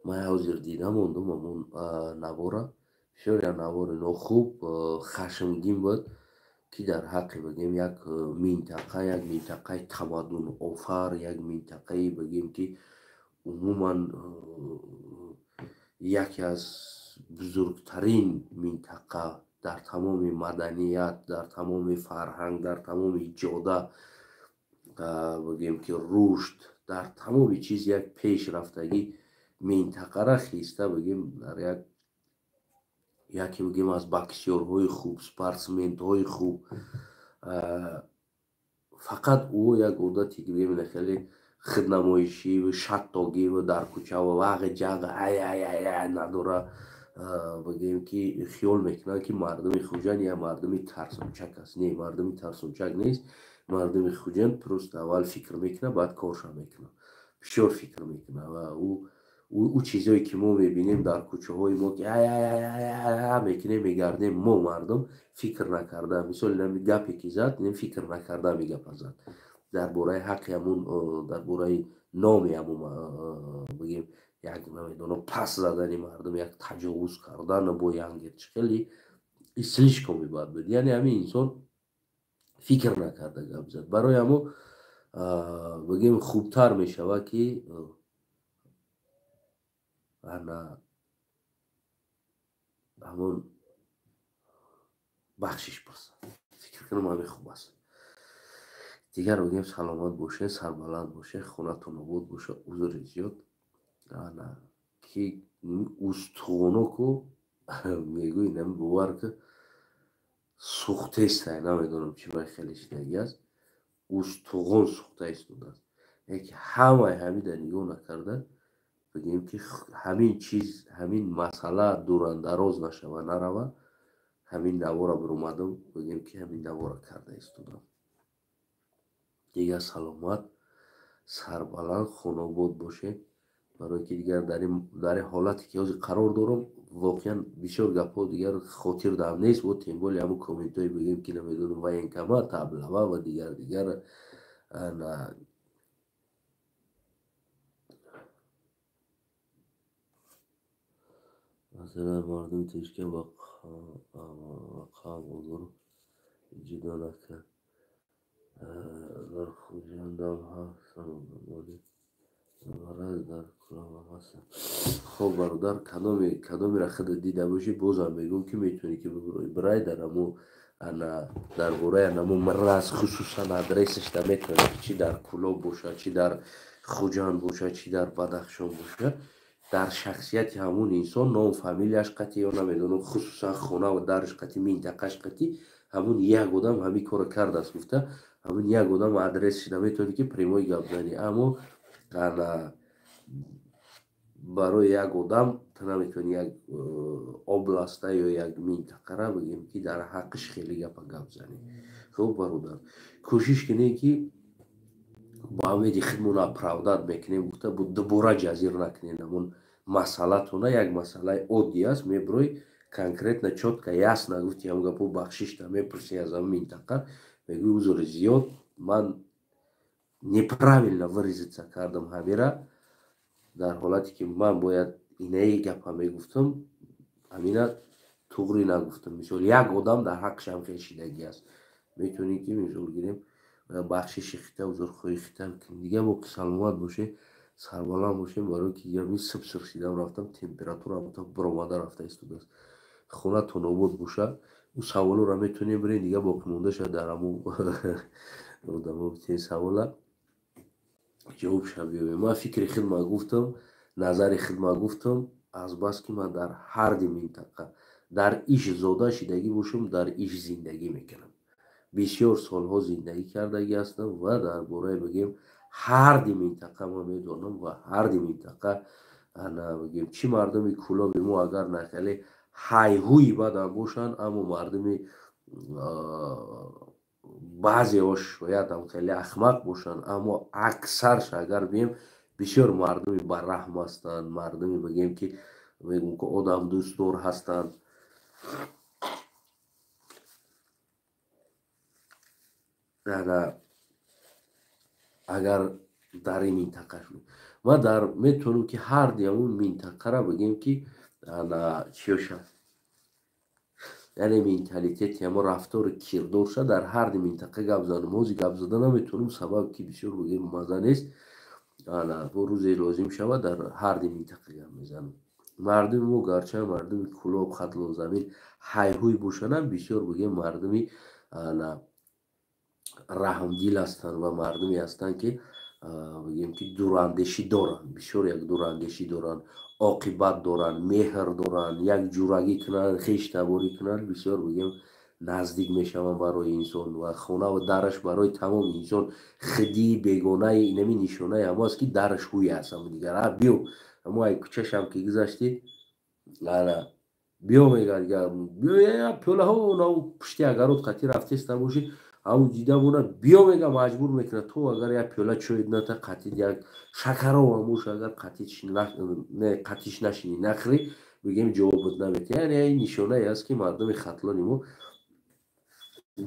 ман ҳозир дида мондум ҳамун навора. бисёр як навори нохуб, хашмгин буд, ки дар ҳаққи бигем як минтақаи тамаддунофар, як минтақаи бигем ки умуман яке аз бузургтарин минтақа дар тамоми маданият, дар тамоми фарҳанг, дар тамоми иҷода, бигем ки рушд, дар тамоми чиз як пешрафтагӣ минтақара хиста бигем дар як яке бигем аз боксёрҳои хуб, спортсменҳои хуб. Фақат ӯ як одати бигем хеле хиднамоишиву шаттогиву дар кӯчаву вағи ҷағи ай надора. Бигем ки хиёл мекунанд ки мардуми Хуҷанд як мардуми тарсунчак аст. Не, мардуми тарсунчак нест. Мардуми Хуҷанд просто аввал фикр мекунад, баъд корша мекунад. Бисёр фикр мекунад ва ӯ чизое ки мо мебинем дар кӯчаҳои мо ки мекунем мегардем, мо мардум фикр накарда, мисол нами гапе ки зад, фикр накарда ами гапа зад. Дар бораи ҳаққи ҳамун, дар бораи номи ҳамун бигем як намедонам пас задани мардум, як таҷовуз кардан бо янгирчӣ хеле слишком бад буд. Яъне ҳамин инсон фикр накарда гап зад. Барои ҳамо бигем хубтар мешавад ки ҳамон бахшиш пурсад. Фикр кунам ҳамин хуб аст. Дигар бигем саломат бошед, сарбаланд бошед, хонатон обод бошад, узри зиёд. Ки устухоноку мегӯи нами бовар ки сӯхта истай, намедонам чӣ баи хеле шидаги аст. Устуғон сӯхта истодааст. Яке ҳамаи ҳамида нигоҳ накарда бигем ки ҳамин чиз, ҳамин масъала дурандароз нашава, нарава. Ҳамин навора биромадам, бигем ки ҳамин навора карда истодам. Дигар саломат, сарбаланд, хонобод бошед. Барое ки дигар дар ин ҳолате ки ҳозир қарор дорам, воқеан бисёр гапҳо дигар хотирдам нест. Во тем более ҳамун комментҳои бигем ки намедонам военкама, таблава ва дигар масалан мардуми Тошкент ба қавм озор ҷудо накард. Дар Хуҷандам ҳастам мараз дар кӯлам ҳастам. Хоб бародар, кадомира худа дида бошӣ, бозам мегӯм ки метавонӣ ки бирай дар ҳамун дар бораи ҳамун мараз хусусан адресашда метавонӣ ки чӣ дар Кӯлоб бошад, чӣ дар Хуҷанд бошад, чӣ дар Бадахшон бошад, дар шахсияти ҳамун инсон ном фамилияш қати ё намедонам, хусусан хона ва дараш қати, минтақаш қати ҳамун як одам ҳамин корро кардааст гуфта ҳамин як одам адресашда метавонӣ ки прямой гап занӣ. Аммо барои як одам ту наметавонӣ як областта ё як минтақара бигем ки дар ҳаққиш хеле гап занӣ. Хуб бародар, кӯшиш кунем ки ба умеди худмон оправдат мекунем гуфта дубора ҷазир накунем. Ҳамун масъалатона як масъалаи оддӣ аст, мебирои конкретно чётка ясна гуфти ҳамун гапҳо бахшишда мепурсӣ аз ҳамин минтақа, мегӯӣ узри зиёд, ман неправилно выразиться кардам ҳамира, дар ҳолате ки ман бояд инаи гапа мегуфтам, ҳамина туғри нагуфтам. Мисол як одам дар ҳаққиш ҳам хеле шидагӣ аст. Метавонем ки мисол гирем бахшиши хита, узрхоҳии хита мекунем. Дигар боки саломат бошед, сарбаланд бошед. Барои ки ями субҳ сидам рафтам, температураам так баромада рафта истодааст. Хонатон обод бошад. Ӯ саволоро метавонем бирем, дигар боқӣ монда шуд дар ҳамун одамо битавонем савола ҷавоб шав биёбем. Ман фикри худман гуфтам, назари худман гуфтам, азбаски ман дар ҳарди минтақа дар иш зода шидагӣ бошам, дар иш зиндагӣ мекунам. Бисёр солҳо зиндагӣ кардагӣ ҳастам ва дар бораи бигем ҳарди минтақа ман медонам ва ҳарди минтақа бигем чӣ мардуми Кӯлоби мо агар нахеле ҳайҳуи бадам бошанд, аммо мардуми баъзеҳо шояд ҳам хеле ахмақ бошанд, аммо аксарш агар бием бисёр мардуми бараҳм ҳастанд, мардуми бигем ки мегӯм ки одамдӯстдор ҳастанд. агар дар ин минтақа ман метавонам ки ҳарди ҳамун минтақара бигем ки чиёша яъне менталитети ҳамон рафтори кирдорша дар ҳарди минтақа гап занам. ҳозир гап зада наметавонам, сабаб ки бисёр бигем маза нест. бо рӯзе лозим шавад дар ҳарди минтақа гап мезанам. Мардуми мо гарчанд мардуми Кӯлоб, Хатлонзамин ҳайҳуй бошанд, бисёр бигем мардуми раҳмдил ҳастанд ва мардуме ҳастанд ки بگیم که دوراندیشی دارن، بسیار یک دوراندیشی دارن، عاقبت دارن، مهر دارن، یک جورگی کنن، خویش تباری کنن، بسیار بگیم نزدیک میشوند برای انسان و خانه و درش برای تمام انسان خدی بیگانه اینمی نشانه اما است که درش هوی هست. هم دیگر بیو اما ای کوچش هم که گذاشتی نه بیو میگن بیو یا پیوله ها نو پشتی اگر رو قطی رفتیست باشی همون دیده بونه بیو میگه مجبور میکنه تو اگر یک پیوله چوید نه تا قطی یک شکر رو هموش اگر قطیش نشینی نخری بگیم جوابت نمیده. یعنی این نشانه است که مردم خطلانی مو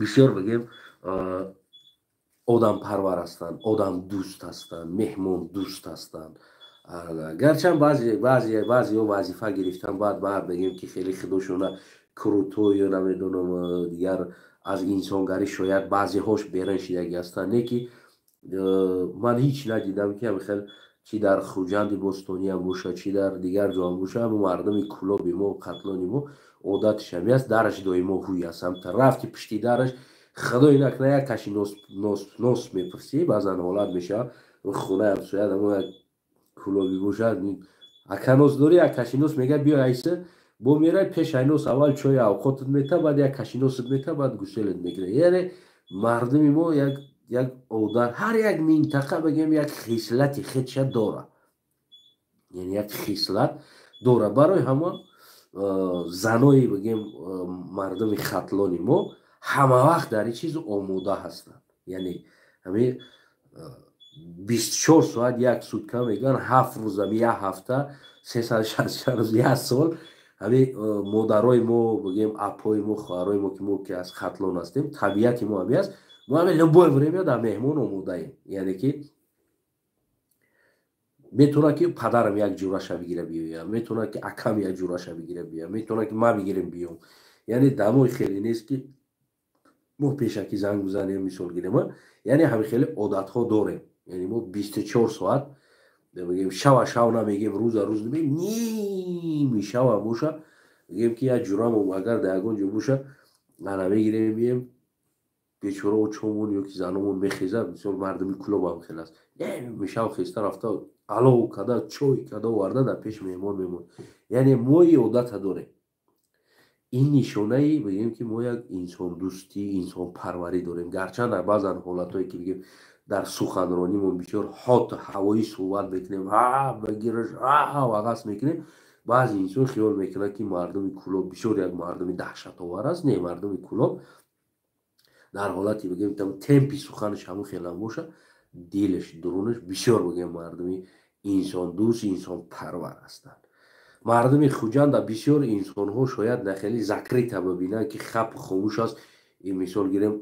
بسیار بگیم آدم پرور هستند، آدم دوست هستند، مهمان دوست هستند. گرچند بعضی ها وظیفه گرفتن بعد بگیم که خیلی خودشون کروتو یا نمیدونم دیگر از انسانگری شاید بعضی هاش بیرون شدگی هستند. نه که من هیچ ندیدم که خیلی چی در خوجند بستانی هم باشه چی در دیگر جا هم باشه، اما مردم کلابی ما و قتلانی ما عادتش همی است درش دایما هوی است. هم رفتی پشتی درش خدای نکنه یک کشی نوس میپرسی بعضا حالت میشه خونه هم شاید اما یک کلابی باشه اکنوس داری یک کشی نوس میگه بیا ایسه با میره پیش اینوس اول چای اوقاتت میته بعد یک کشی نوست میته بعد گوشتلت میگیره. یعنی مردم ما یک عادت هر یک منطقه بگیم یک خصلتی خودش داره، یعنی یک خصلت داره. برای همه زنای بگیم مردم خطلانی ما همه وقت در این چیز آموده هستند. یعنی همه 24 ساعت یک سوتکه میگن 7 روز یک هفته 366 روز یک سال همه مادرای ما بگیم اپای ما خواهرای ما که ما که از خطلان هستیم طبیعت ما همی است ما همه لبای بریم در مهمون آموده ایم. یعنی که میتونه که پدرم یک جورش بگیره بیایم، میتونه که اکم یک جورش بگیره بیایم، میتونه که ما بگیریم بیام. یعنی دمای خیلی نیست که ما پیشکی زنگ بزنیم مثال گیریم. یعنی همه خیلی عادت ها داریم. یعنی ما 24 ساعت بگیم شو نمیگیم روز نمیگیم نیمی شو باشه بگیم که یک جورم اگر در یکون جو باشه نمیگیریم بیم بیچاره و چومون یا که زنمون میخیزه مثال مردمی کلوب هم خیلی است میشه و خیسته رفته علو کده چوی کده ورده در پیش میمون. یعنی ما یه عادت داریم. این نشانه ای بگیم که ما یک انسان دوستی انسان پروری داریم. گرچند در بعض حالت هایی که بگیم در سخنرانی ما بسیار هات هوایی صحبت میکنیم بگیرش و غصب میکنیم بعضی انسان خیال میکنه که مردم کلوب بسیار یک مردم دهشت آور است. نه، مردم کلوب در حالتی بگیم تمپی سخنش همون خیلی باشه دلش درونش بسیار بگیم مردمی انسان دوست انسان پرور هستند. مردم خوجند در بسیار انسان ها شاید نخیلی ذکری تا ببینن که خپ خاموش است. این مثال گیریم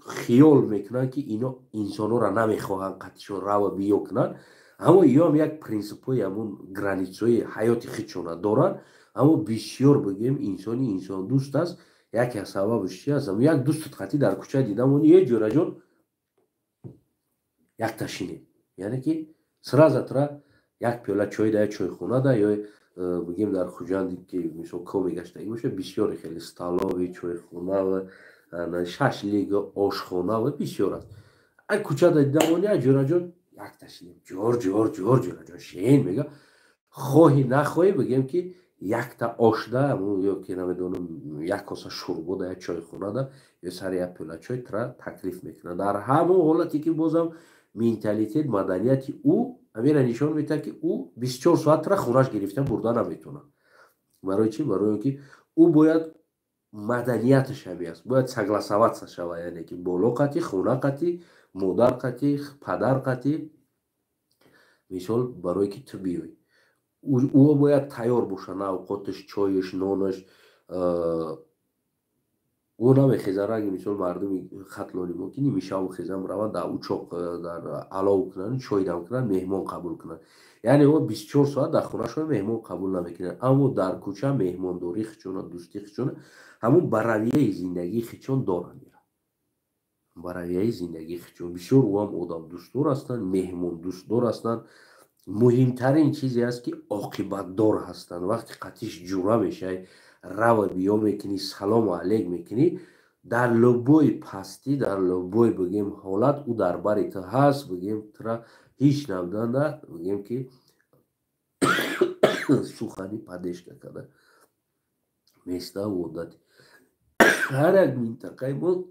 خیال میکنن که اینا انسان ها را نمیخواهن قطعشون رو بیو کنن، اما یا هم یک پرینسیپ های همون گرانیت های حیاتی خودشون دارن. اما بسیار بگیم انسانی انسان دوست است. یکی از سببش چی است؟ یک دوست خطی در کوچه دیدم اون یه جوره جون یک تشینه یعنی که سرازتره یک پیاله چای ده چای خونه ده یا بگیم در خوجندی که مثلا کومی گشته باشه بسیار خیلی استالاوی چای خونه و شش لیگ آشخانه و بسیار است. این کوچه ده دیدم اون یه جوره جون یک تشینه جور جون شین میگه خواهی نخواهی بگیم که یک تا آش ده یا که نمیدونم یک کاسه شوربا ده چای خونه ده یا سر یک پیاله چای ترا تکلیف میکنه. در همون حالتی که بازم منتالیته مدنیت او امیر نشان میده که او 24 ساعت را خونش گرفته برده نمیتونه. برای چی؟ برای اینکه او باید مدنیتش همی است باید سگلسوات شود. یعنی که بالا قطی خونه قطی مادر قطی پدر قطی مثال برای که تو بیوی او باید تیار باشه نه اوقاتش چایش نانش او نمیخیزه را اگه مثال مردم خطلانی ما که نمیشه او خیزم روان در او چاق در علاو کنن چای دم کنن مهمان قبول کنن. یعنی او 24 ساعت در خونه شما مهمان قبول نمیکنن اما در کوچه مهمان داری خچون دوستی خچون همون برویه زندگی خچون دارن. برویه زندگی خچون بسیار او هم آدم دوست دار هستن مهمان دوست دار هستن. مهمترین چیزی است که عاقبت دار هستن. وقتی قطیش جوره میشه رو بیا میکنی سلام علیک میکنی در لبوی پستی در لبوی بگیم حالت او در بری تو هست بگیم ترا هیچ نبودن بگیم که سخنی پدش نکرده میسته و عادت هر یک منطقه ما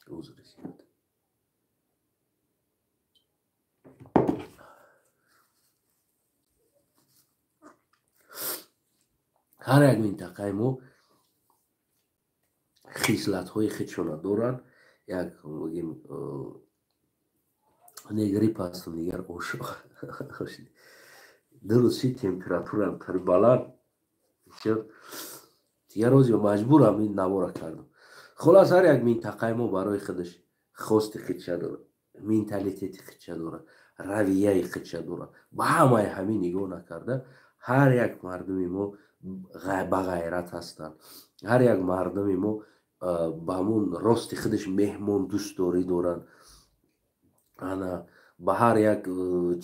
روز رسید هر یک منطقه ما خصلت های خودشون دارن یک بگیم негрип ҳастм дигар درستی температурам тари баланд шуд дигар роз маҷбурам ин навора кардам خلاص ҳар як минтақаи мо барои худаш хости худша дорад менталитети худша дорад равияи худша дорад ба ҳамаи ҳамин нигоҳ накарда ҳар як мардуми мо ба ғайрат ҳастанд ҳар як мардуми мо ба ҳамун рости худаш меҳмондӯстдорӣ доранд ана ба ҳар як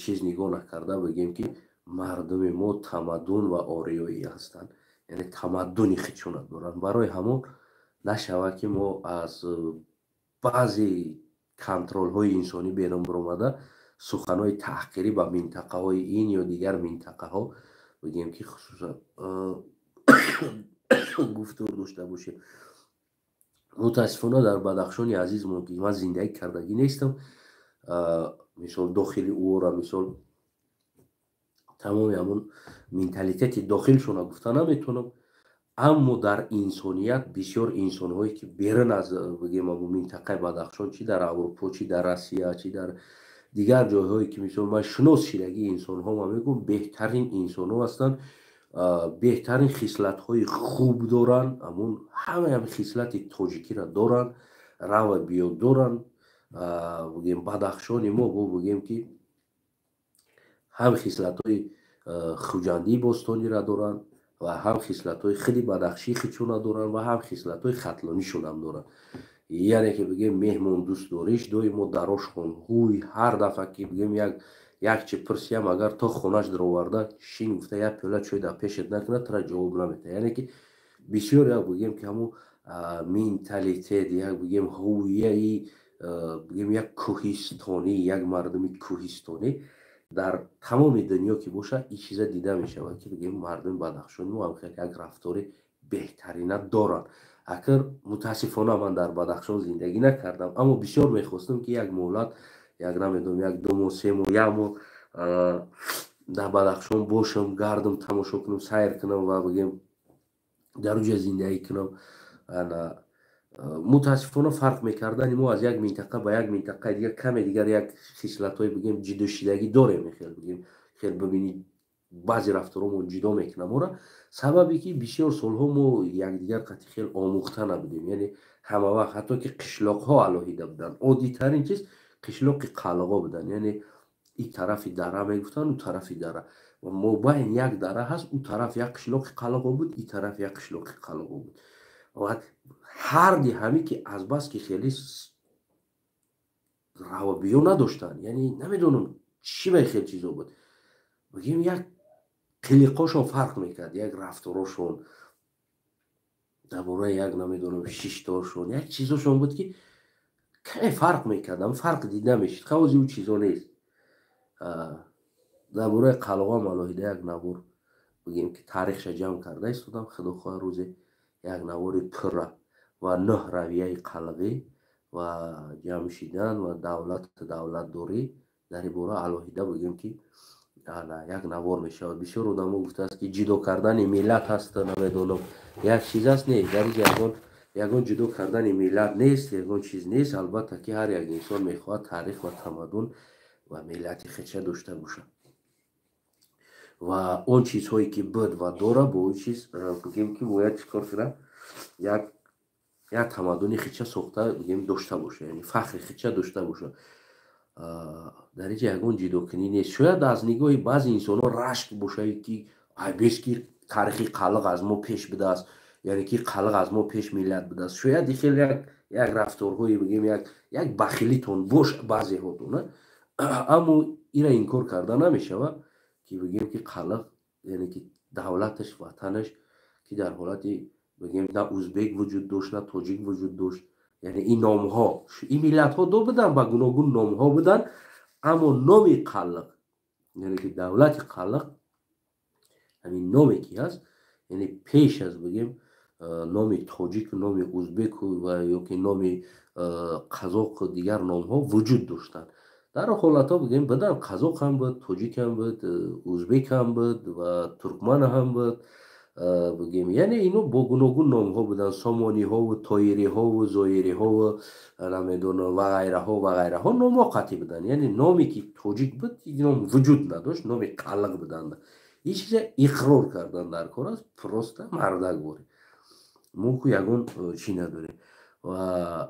чиз нигоҳ накарда бигем ки мардуми мо тамаддун ва ориёӣ ҳастанд яъне тамаддуни худшона доранд барои ҳамон нашавад ки мо аз баъзе контролҳои инсонӣ берун биромада суханҳои таҳқирӣ ба минтақаҳои ин ё дигар минтақаҳо бигем ки хусусан гуфтор дошта бошем мутаассифона дар Бадахшони азизмон ки ман зиндагӣ кардагӣ нестам мисол дохили ӯро мисол тамоми ҳамон менталитети дохилшона гуфта наметавонам аммо дар инсоният бисёр инсонҳое ки берун аз бигем ҳамон минтақаи Бадахшон чи дар Аврупо чи дар Россия чи дар дигар ҷойҳое ки мисол ман шинос шидагии инсонҳо ман мегӯям беҳтарин инсонҳо ҳастанд беҳтарин хислатҳои хуб доранд ҳамон ҳамаи хислати тоҷикиро доранд рава биё доранд бигем Бадахшони мо бо бигем ки ҳам хислатҳои хуҷандии бостониро доранд ва ҳам хислатҳои худи бадахшии худшона доранд ва ҳам хислатҳои хатлонишонам доранд яъне ки бигем меҳмондӯстдориш доимо дарошхонҳӯй ҳар дафъа ки бигем як чи пурсиям агар то хонаш дароварда шин гуфта як пиёла чой дар пешат накунад тура ҷавоб намедиҳад яъне ки бисёр як бигем ки ҳамон менталитет як бигем ҳувияи бигем як кӯҳистонӣ як мардуми кӯҳистонӣ дар тамоми дунё ки боша ин чиза дида мешавад ки бигем мардуми Бадахшони мо ҳам хеле як рафтори беҳтарина доранд акар мутаассифона ман дар Бадахшон зиндагӣ накардам аммо бисёр мехостам ки як муҳлат як намедонам як 2 моҳ 3 моҳ 1 моҳ дар Бадахшон бошам гардам тамошо кунам сайр кунам ва бигем дар уҷа зиндагӣ кунам мутаассифона фарқ мекардани мо аз як минтақа ба як минтақаи дигар каме дигар як хислатҳои бигем ҷидошидагӣ дорем бигем хел бибинед баъзе рафторҳомон ҷудо мекунад моро сабаби ки бисёр солҳо мо якдигар қати хел омӯхта набудем яъне ҳама вақт ҳатто ки қишлоқҳо алоҳида буданд оддитарин чиз қишлоқи қалғо буданд яъне ин тарафи дара мегуфтанд ӯ тарафи дара ва мобайн як дара ҳаст ӯ тараф як қишлоқи қалғо буд ин тараф як қишлоқи қалғо буд ва ҳарди ҳамин ки азбаски хеле равабиё надоштанд яъне намедонам чӣ ба хел чизо буд бигем як қилиқошон фарқ мекард як рафторошон дар бораи як намедонам шиштошон як чизошон буд ки каме фарқ мекардам фарқ дида мешид хавози ӯ чизо нест дар бораи қалғоам алоҳида як навор бигем ки таърихша ҷамъ карда истодам худо хоҳад рӯзе як навори пурра ва 9 равияи қалғӣ ва ҷамъшидан ва давлатдорӣ дар ин бора алоҳида бигем ки як навор мешавад бисёр одамо гуфтааст ки ҷудо кардани миллат ҳаст намедонам як чиз аст не дар ягон ҷудо кардани миллат нест ягон чиз нест албатта ки ҳар як инсон мехоҳад таърих ва тамаддун ва миллати худша дошта бошад ва он чизҳое ки буд ва дора бо он чиз бигем ки бояд чӣ кор кунад як тамаддуни худша сохта бигем дошта бошад яъне фахри худша дошта бошад дар инҷа ягон ҷудокунӣ нест шояд аз нигоҳи баъзе инсонҳо рашк бошад ки айбес ки таърихи қалғ аз мо пеш будааст яъне ки қалғ аз мо пеш миллат будааст шояд ин хел як рафторҳои бигем як бахилитон бош баъзеҳотон аммо инро инкор карда намешавад ки бигем ки қалғ яъне ки давлаташ ватанаш ки дар ҳолати бигем на ӯзбек вуҷуд дошт на тоҷик вуҷуд дошт یعنی این نام ها این ملت ها دو بدن با گوناگون نام ها بدن، اما نام قلق یعنی که دولت قلق همین نامی که هست، یعنی پیش از بگیم نام تاجیک و نام ازبک و یا که نام قزاق و دیگر نام ها وجود داشتن. در حالت ها بگیم بدن قزاق هم بود، تاجیک هم بود، ازبک هم بود و ترکمن هم بود بگیم. یعنی اینو با گوناگون نام ها بودن، سامانی ها و تایری ها و زایری ها و نمیدونم و غیره ها و غیره ها نام ها قطعی بودن. یعنی نامی که تاجیک بود نام وجود نداشت، نام قلق بودن. این چیز اقرار کردن در کار است، پروسته مردگوری موکو یگون چی نداره. و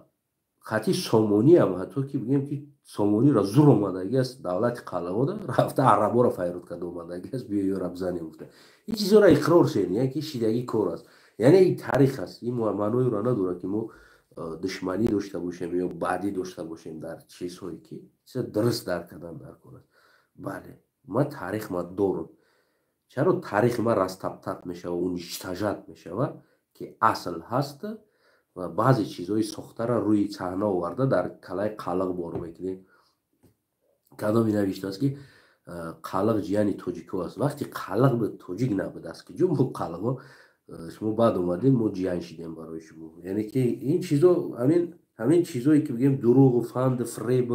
خطی سامانی هم حتی که بگیم که سامانی را زور اومدگی است دولت قلواده رفته عربا را فیرود کرده اومدگی است بیا یا ربزنی مفته. این چیزا را اقرار شدن یعنی که شیدگی کار است. یعنی این تاریخ است، این معنی را نداره که ما دشمنی داشته باشیم یا بعدی داشته باشیم در چیزهایی که چیز درست در کردن در کار است. بله ما تاریخ ما دارم. چرا تاریخ ما رستبتت میشه و اون اشتجت میشه و که اصل هست و بعضی چیزهای ساخته را روی صحنه آورده در کلای قلق بار میکنه. کدام نوشته است که قلق جیانی تاجیکو است. وقتی قلق به تاجیک نبوده است که جو قلق شما بعد اومدین ما جیان شدیم برای شما. یعنی که این چیزا همین چیزایی که بگیم دروغ و فند فریب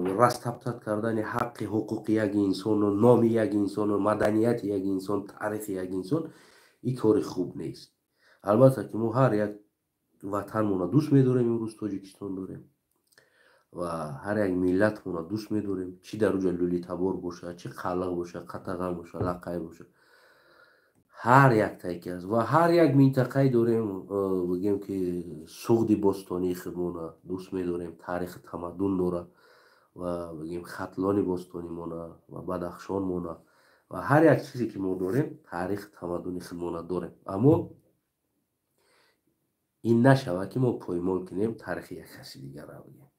رستبتت کردن حق حقوق یک انسان و نام یک انسان و مدنیت یک انسان تاریخ یک انسان این کار خوب نیست. البته که ما هر یک وطنمون دوست می‌داریم، امروز تاجیکستان داریم و هر یک ملتمون دوست می‌داریم، چی در اونجا لولی تبار باشه، چی قلق باشه، قطغن باشه، لقای باشه، هر یک تایکی است و هر یک منطقه داریم بگیم که سوغدی باستانی خودمون دوست می‌داریم، تاریخ تمدن داره و بگیم خطلان باستانی مونه و بدخشان مونه و هر یک چیزی که ما داریم تاریخ تمدن خودمون داریم. اما این نشود که ما پایمال کنیم تاریخ یک کسی دیگر را بگیم.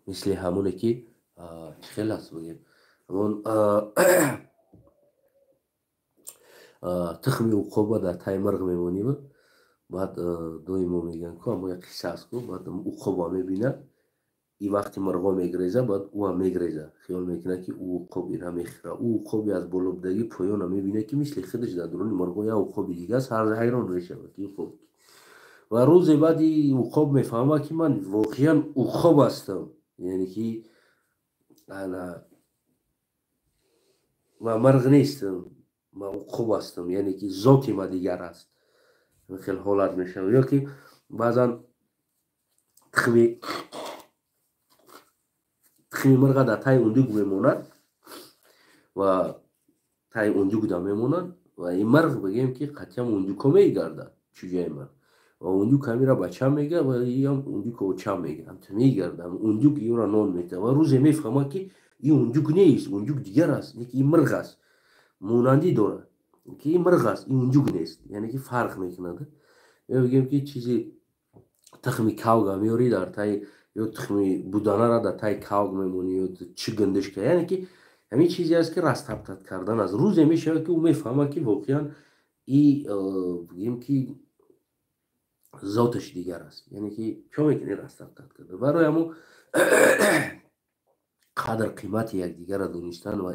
مثل همونه که خیلی هست بگیم همون تخمی عقوبه در تای مرغ میمونیم. بعد دوی ما میگن که ما یک قصه است که بعد عقوبه میبینه این وقتی مرغا میگریزه بعد او هم میگریزه، خیال میکنه که او عقوبی را میخوره. او عقوبی از بالابدگی پایان میبینه که مثل خودش در درون مرغا یا عقوبی دیگه است، هر حیران میشه که خوب. و روز بعدی عقوب میفهمه که من واقعا عقوب هستم، یعنی که انا ما مرغ نیستم، ما عقوب هستم، یعنی که ذاتی ما دیگر است. خیلی حالت میشه. یا که بعضا تخمی مرغ در تای اندوگ میموند و تای اندوگ دا میمونند و این مرغ بگیم که قطعا اندوگ ها میگردن چجای مرغ و اندوگ همی را بچه میگه و این هم اندوگ اوچه میگه هم میگردن اندوگ این را نان میده و روز میفهمه که این اندوگ نیست، اندوگ دیگر است، یکی این مرغ است، مونندی داره که این مرغ است این اندوگ نیست، یعنی که فرق میکنه. یا بگیم که چیزی تخمی کاوگ میاری در تای یا تخمی بودانه را در تای کاوگ میمونی یا چی گندش که، یعنی که همین چیزی است که رستبتت کردن از روز میشه که او میفهمه که واقعا این بگیم که ذاتش دیگر است، یعنی که چون میکنی رستبتت کرده برای همون قدر قیمت یک دیگر را دونستن و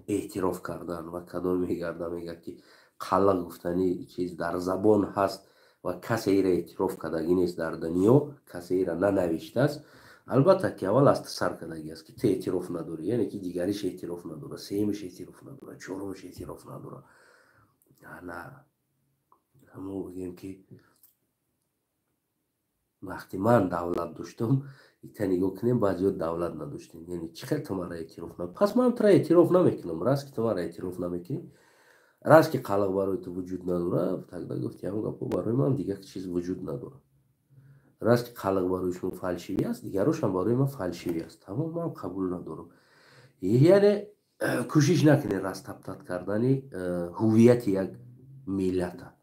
اعتراف کردن و کدام میگرده میگه که قلق گفتنی چیز در زبان هست و کسی ای را اعتراف کردگی نیست در دنیا، کسی ای را ننوشته است. البته که اول است سر کردگی است که تو اعتراف نداری، یعنی که دیگریش اعتراف نداره، سیمش اعتراف نداره، چهارمش اعتراف نداره. نه همون بگیم که وقتی من دولت داشتم ایتا نگاه کنیم بعضی دولت نداشتیم، یعنی چی خیلی تو مرا اعتراف نمیکنم، پس من تو را اعتراف نمیکنم. راست که تو مرا اعتراف نمیکنی، راست که قلق برای تو وجود نداره، تقدر گفتی همون گفت برای من دیگه چیز وجود نداره. راست که قلق برای شما فلسفی است، دیگروش هم برای من فلسفی است، تمام من قبول ندارم. یعنی کوشش نکنی رستبتت کردن هویت یک ملت،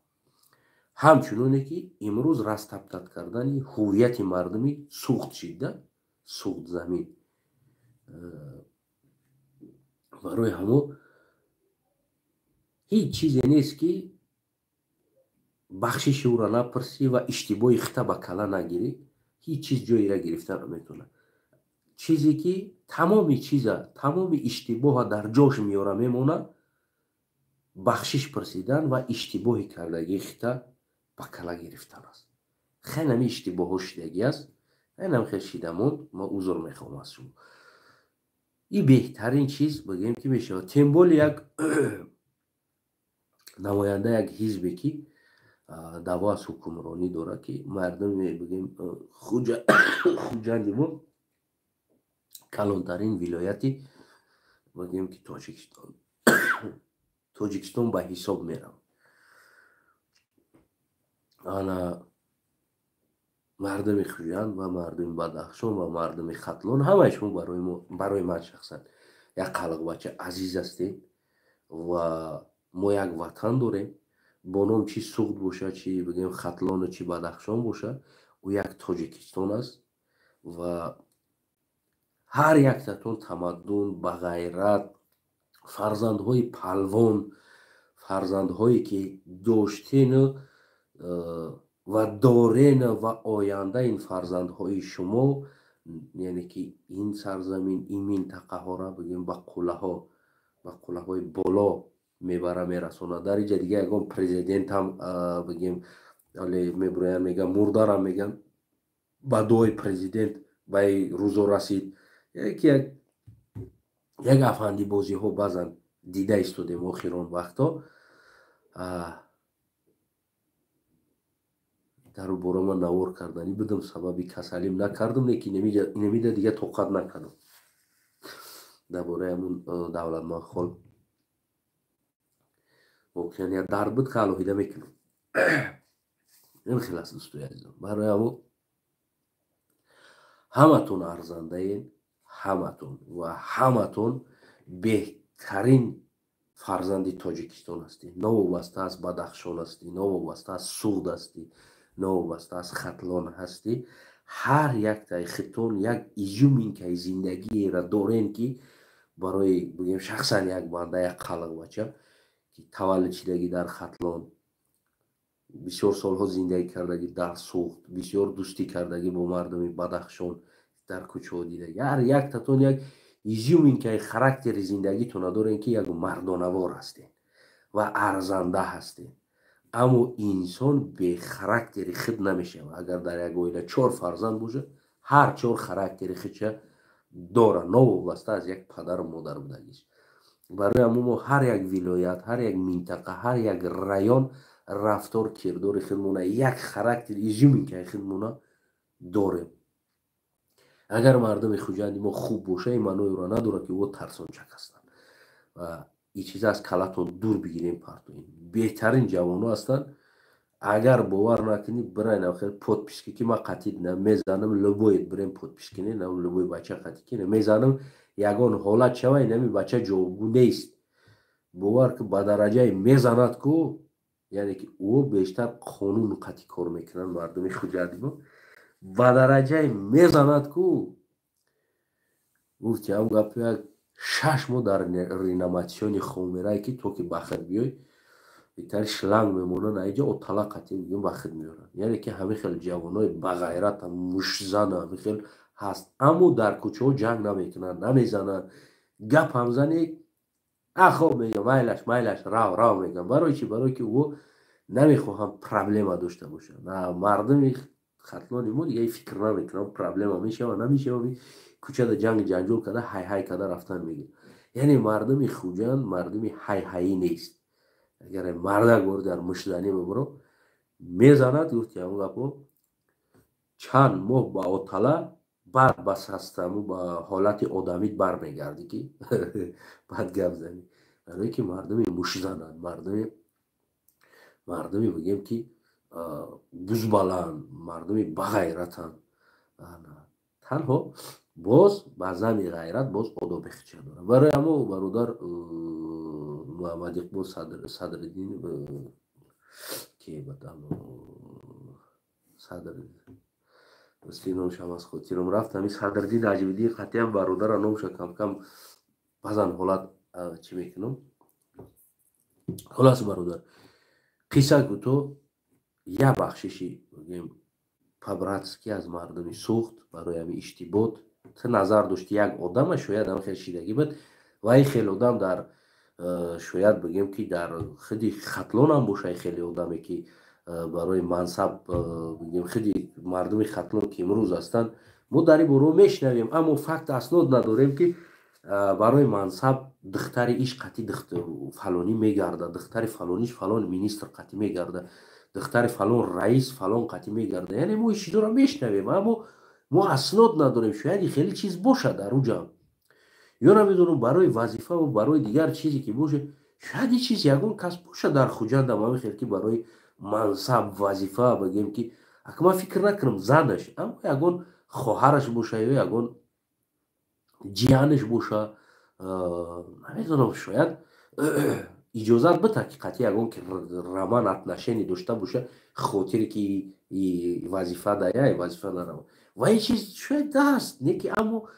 همچنونه که امروز رستبتت کردن هویت مردمی سوخت شده، سوخت زمین. برای همون هیچ چیزی نیست که бахшиши ӯро напурсӣ ва иштибоҳи хита ба кала нагирӣ, ҳеҷ чиз ҷойиро гирифта наметавонад. чизе ки тамоми чиза, тамоми иштибоҳа дар ҷош меёра мемонад, бахшиш пурсидан ва иштибоҳи кардагии хита ба кала гирифтан аст. хеле иштибоҳҳо шидагӣ аст. хеле шида монд. мо узр мехоҳам аз шумо. ин беҳтарин чиз бигем ки мешавад. тем боле як намоянда як ҳизбе ки даъво аз ҳукмронӣ дорад, ки мардуме бигем хуҷанди мо калонтарин вилояти бигем ки тоҷикистон ба ҳисоб меравад. ана мардуми Хуҷанд ва мардуми Бадахшон ва мардуми Хатлон ҳамаи шумо барои ман шахсан як қалғбача азиз ҳастед ва мо як ватан дорем. бо ном чӣ Суғд бошад, чӣ бигем Хатлону чӣ Бадахшон бошад, ӯ як Тоҷикистон аст ва ҳар яктатон тамаддун, бағайрат, фарзандҳои палвон, фарзандҳое ки доштену ва дорену ва ояндаи ин фарзандҳои шумо, яъне ки ин сарзамин, ин минтақаҳоро бигем ба қуллаҳои боло мебара мерасонад. дар инҷа дига ягон президентам бигем мебуроянд мегӯянд мурдарам мегӯянд ба дуои президент ба ин рӯзо расид. як афандибозиҳо баъзан дида истодем охир он вақтҳо. дару бора ман навор карданӣ будам, сабаби касалим накардам, лекин инамида дига тоқат накардам. дар бораи ҳамун Давлатмандхон воқеан як дард буд ки алоҳида мекунам. ин хеле аст дӯстои азизам. барои ҳамун ҳаматон арзандаен, ҳаматон ва ҳаматон беҳтарин фарзанди Тоҷикистон ҳастед. новобаста аз Бадахшон ҳастӣ, новобаста аз Суғд ҳастӣ, новобаста аз Хатлон ҳастӣ. ҳар яктаи хитон як изюминкаи зиндагиеро дорем, ки барои бигем шахсан як банда як қалғбача ки таваллуд шидагӣ дар Хатлон, бисёр солҳо зиндагӣ кардагӣ дар Суғд, бисёр дӯстӣ кардагӣ бо мардуми Бадахшон, дар кӯчаҳо дидагӣ. ҳар яктатон як изюминкаи характери зиндагитона дорем, ки як мардонавор ҳастед ва арзанда ҳастед. аммо инсон бехарактери хид намешавад. агар дар як оила 4 фарзанд бошад, ҳар 4 характери хидша дорад, новобаста аз як падару модар будагист. барои ҳамон мо ҳар як вилоят, ҳар як минтақа, ҳар як район рафтор кирдори хидмона, як характери изюминкаи хидмона дорем. агар мардуми хуҷанди мо хуб боша, ин маънои ӯро надорад ки ӯ тарсончак ҳастанд. ва ин чиза аз калатон дур бигирем, партоем. беҳтарин ҷавонҳо ҳастанд. агар бовар накунед, бирай навхел подписка ки ман қатъи мезанам, любоед бирем подписка не, на любой бача қатъи ки мезанам, ягон ҳолат шава, инами бача ҷавобгӯ нест. бовар ки ба дараҷаи мезанад ку, яъне ки ӯ бештар қонун қатъи кор мекунанд мардуми хуҷанди мо. ба дараҷаи мезанад ку, гуфти ҳам гапи як 6 моҳ дар реаниматсиони Хомерай, ки то ки ба хид биёй, беҳтари шланг мемонанд, аинҷа отала қатъи бигем ба хид меоранд. яъне ки ҳамин хел ҷавонои бағайрата, мушзана ҳамин хел ҳаст. аммо дар кӯчаҳо ҷанг намекунанд, намезананд. гапам зани хоб мегӯям, майлаш рав мегӯям. барои чӣ? барое ки ӯ намехоҳам проблема дошта бошад. мардуми Хатлони мо дига ин фикр намекунам проблема мешава намешава, кӯчада ҷанҷол када ҳай када рафтан мегӯяд. яъне мардуми Хуҷанд мардуми ҳайҳаӣ нест. агар мардак бор дар мушзанӣ мебаро мезанад, гуфти ҳамон гапо чанд моҳ ба отала, баъд ба састаму ба ҳолати одамӣ бармегардӣ, ки баъд гап занӣ. барое ки мардуми мушзананд, мардуми бигем ки бузбаланд, мардуми бағайратанд. танҳо боз ба зами ғайрат боз одоби хича дорад. барои ҳамо бародар Муҳаммадиқбол Садриддин номшам аз хотирам рафт, ҳамин Садриддин Наҷмиддин қатъиан бародара номша камкам баъзан ҳолат чӣ мекунам. ҳолас бародар, қисса кӯтоҳ я бахшиши бигем по-братски аз мардуми сӯхт барои ҳамин иштиботот назар дошти як одама шояд ам хел шидагӣ буд вай хеле одам дар шояд бигем ки дар хиди хатлон ам бошад хеле одаме ки барои мансаб бигем хиди мардуми хатлон ки имрӯз ҳастанд мо дар ин бора мешнавем аммо факт аснод надорем ки барои мансаб духтари иш қатӣ фалонӣ мегардад духтари фалониш фалон министр қатӣ мегардад духтари фалон раис фалон қатӣ мегардад яъне мо ин чизоро мешнавем аммо мо аснод надорем шояд хеле чиз бошад дар уҷа ё намедонам барои вазифа ва барои дигар чизе ки бошад шояд ин чиз ягон кас бошад дар хуҷандам ҳамин хел ки барои мансаб вазифа бигем ки ман фикр накунам занаш аммо ягон хоҳараш боша ё ягон ҷиянаш боша намедонам шояд иҷозат буда ки қатъи ягон ки роман отношение дошта боша хотире ки вазифа дая вазифа нарава ва ин чиз шояд даст не ки аммо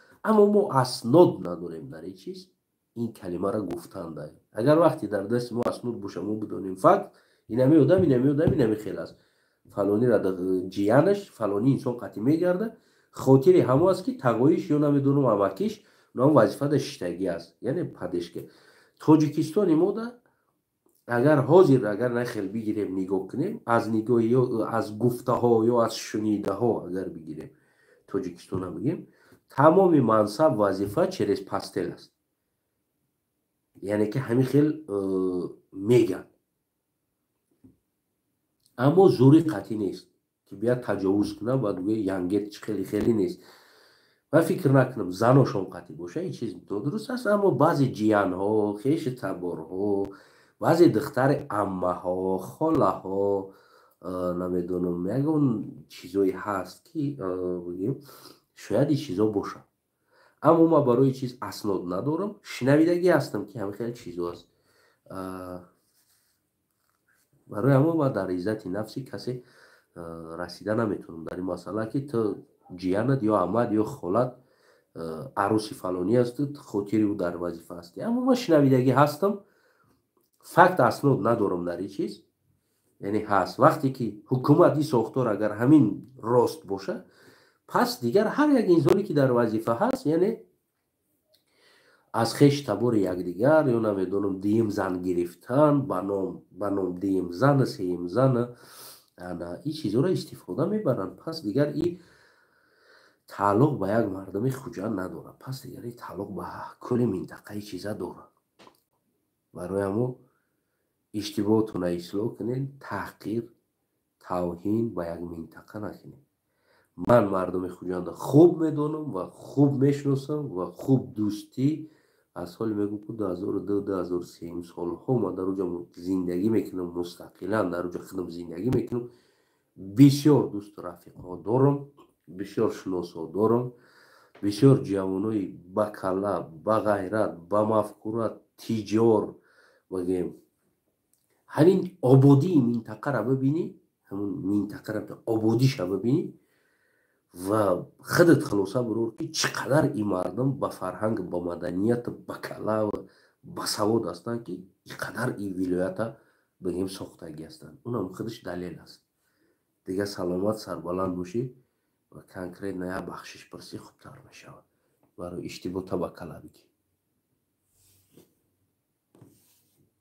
мо аснод надорем дар ин чиз ин калимаро гуфтан дая агар вақте дар дасти мо аснод боша мо бидонем факт инаме одам инаме хел аст фалонира ҷиянаш фалони инсон қатъи мегардад хотири ҳамо аст ки тағоиш ё намедонам амакиш нам вазифа даштагӣ аст яъне падешка тоҷикистони мода агар ҳозир агар нахел бигирем нигоҳ кунем аз нигоҳи ё аз гуфтаҳо ё аз шунидаҳо агар бигирем тоҷикистона бигем тамоми мансаб вазифа через пастел аст яъне ки ҳамин хел меган аммо зӯри қатъӣ нест ки бияд таҷовуз кунад баъд гӯя янгет хеле нест ман фикр накунам заношон қатъӣ боша ин чиз нодуруст аст аммо баъзе ҷиянҳо хеши таборҳо баъзе духтари аммаҳо холаҳо намедонам ягон чизое ҳаст ки бигем шояд ин чизо бошад аммо ман барои чиз аснод надорам шунавидагӣ ҳастам ки ҳамин хел чизо аст барои ҳамон ман дар иззати нафси касе расида наметавонам дар ин масъала ки ту ҷиянат ё аммат ё холат арӯси фалонӣ асту хотири ӯ дар вазифа ҳасти аммо ман шунавидагӣ ҳастам факт аснод надорам дар ин чиз яъне ҳаст вақте ки ҳукумат ин сохтор агар ҳамин рост бошад пас дигар ҳар як инсоне ки дар вазифа ҳаст яъне аз хеш табори якдигар ё намедонам дуюм зан гирифтан ба ном дуюм зана сеюм зана ин чизоро истифода мебаранд пас дигар ин тааллуқ ба як мардуми хуҷанд надорад пас дигар ин тааллуқ ба кулли минтақаи чиза дорад барои ҳамон иштибоҳотона ислоҳ кунед таҳқир тавҳин ба як минтақа накунед ман мардуми хуҷанда хуб медонам ва хуб мешиносам ва хуб дӯстӣ аз соли мегӯ 2002-2003 солҳо ман дар уҷа зиндагӣ мекунам мустақилан дар уҷа худам зиндагӣ мекунам бисёр дӯсту рафиқҳо дорам бисёр шиносҳо дорам бисёр ҷавонои бакала ба ғайрат ба мафкурат тиҷор бигем ҳамин ободии минтақаро бибинӣ ҳамн минтақаро ободиша бибинӣ ва худат хулоса бирор ки чӣ қадар ин мардум ба фарҳанг ба маданият бакала ва басавод ҳастанд ки ин қадар ин вилоята бигем сохтагӣ ҳастанд унам худаш далел аст дигар саломат сарбаланд бошӣ ва конкретно як бахшиш пурсӣ хубтар мешавад барои иштибота бакала бигӣ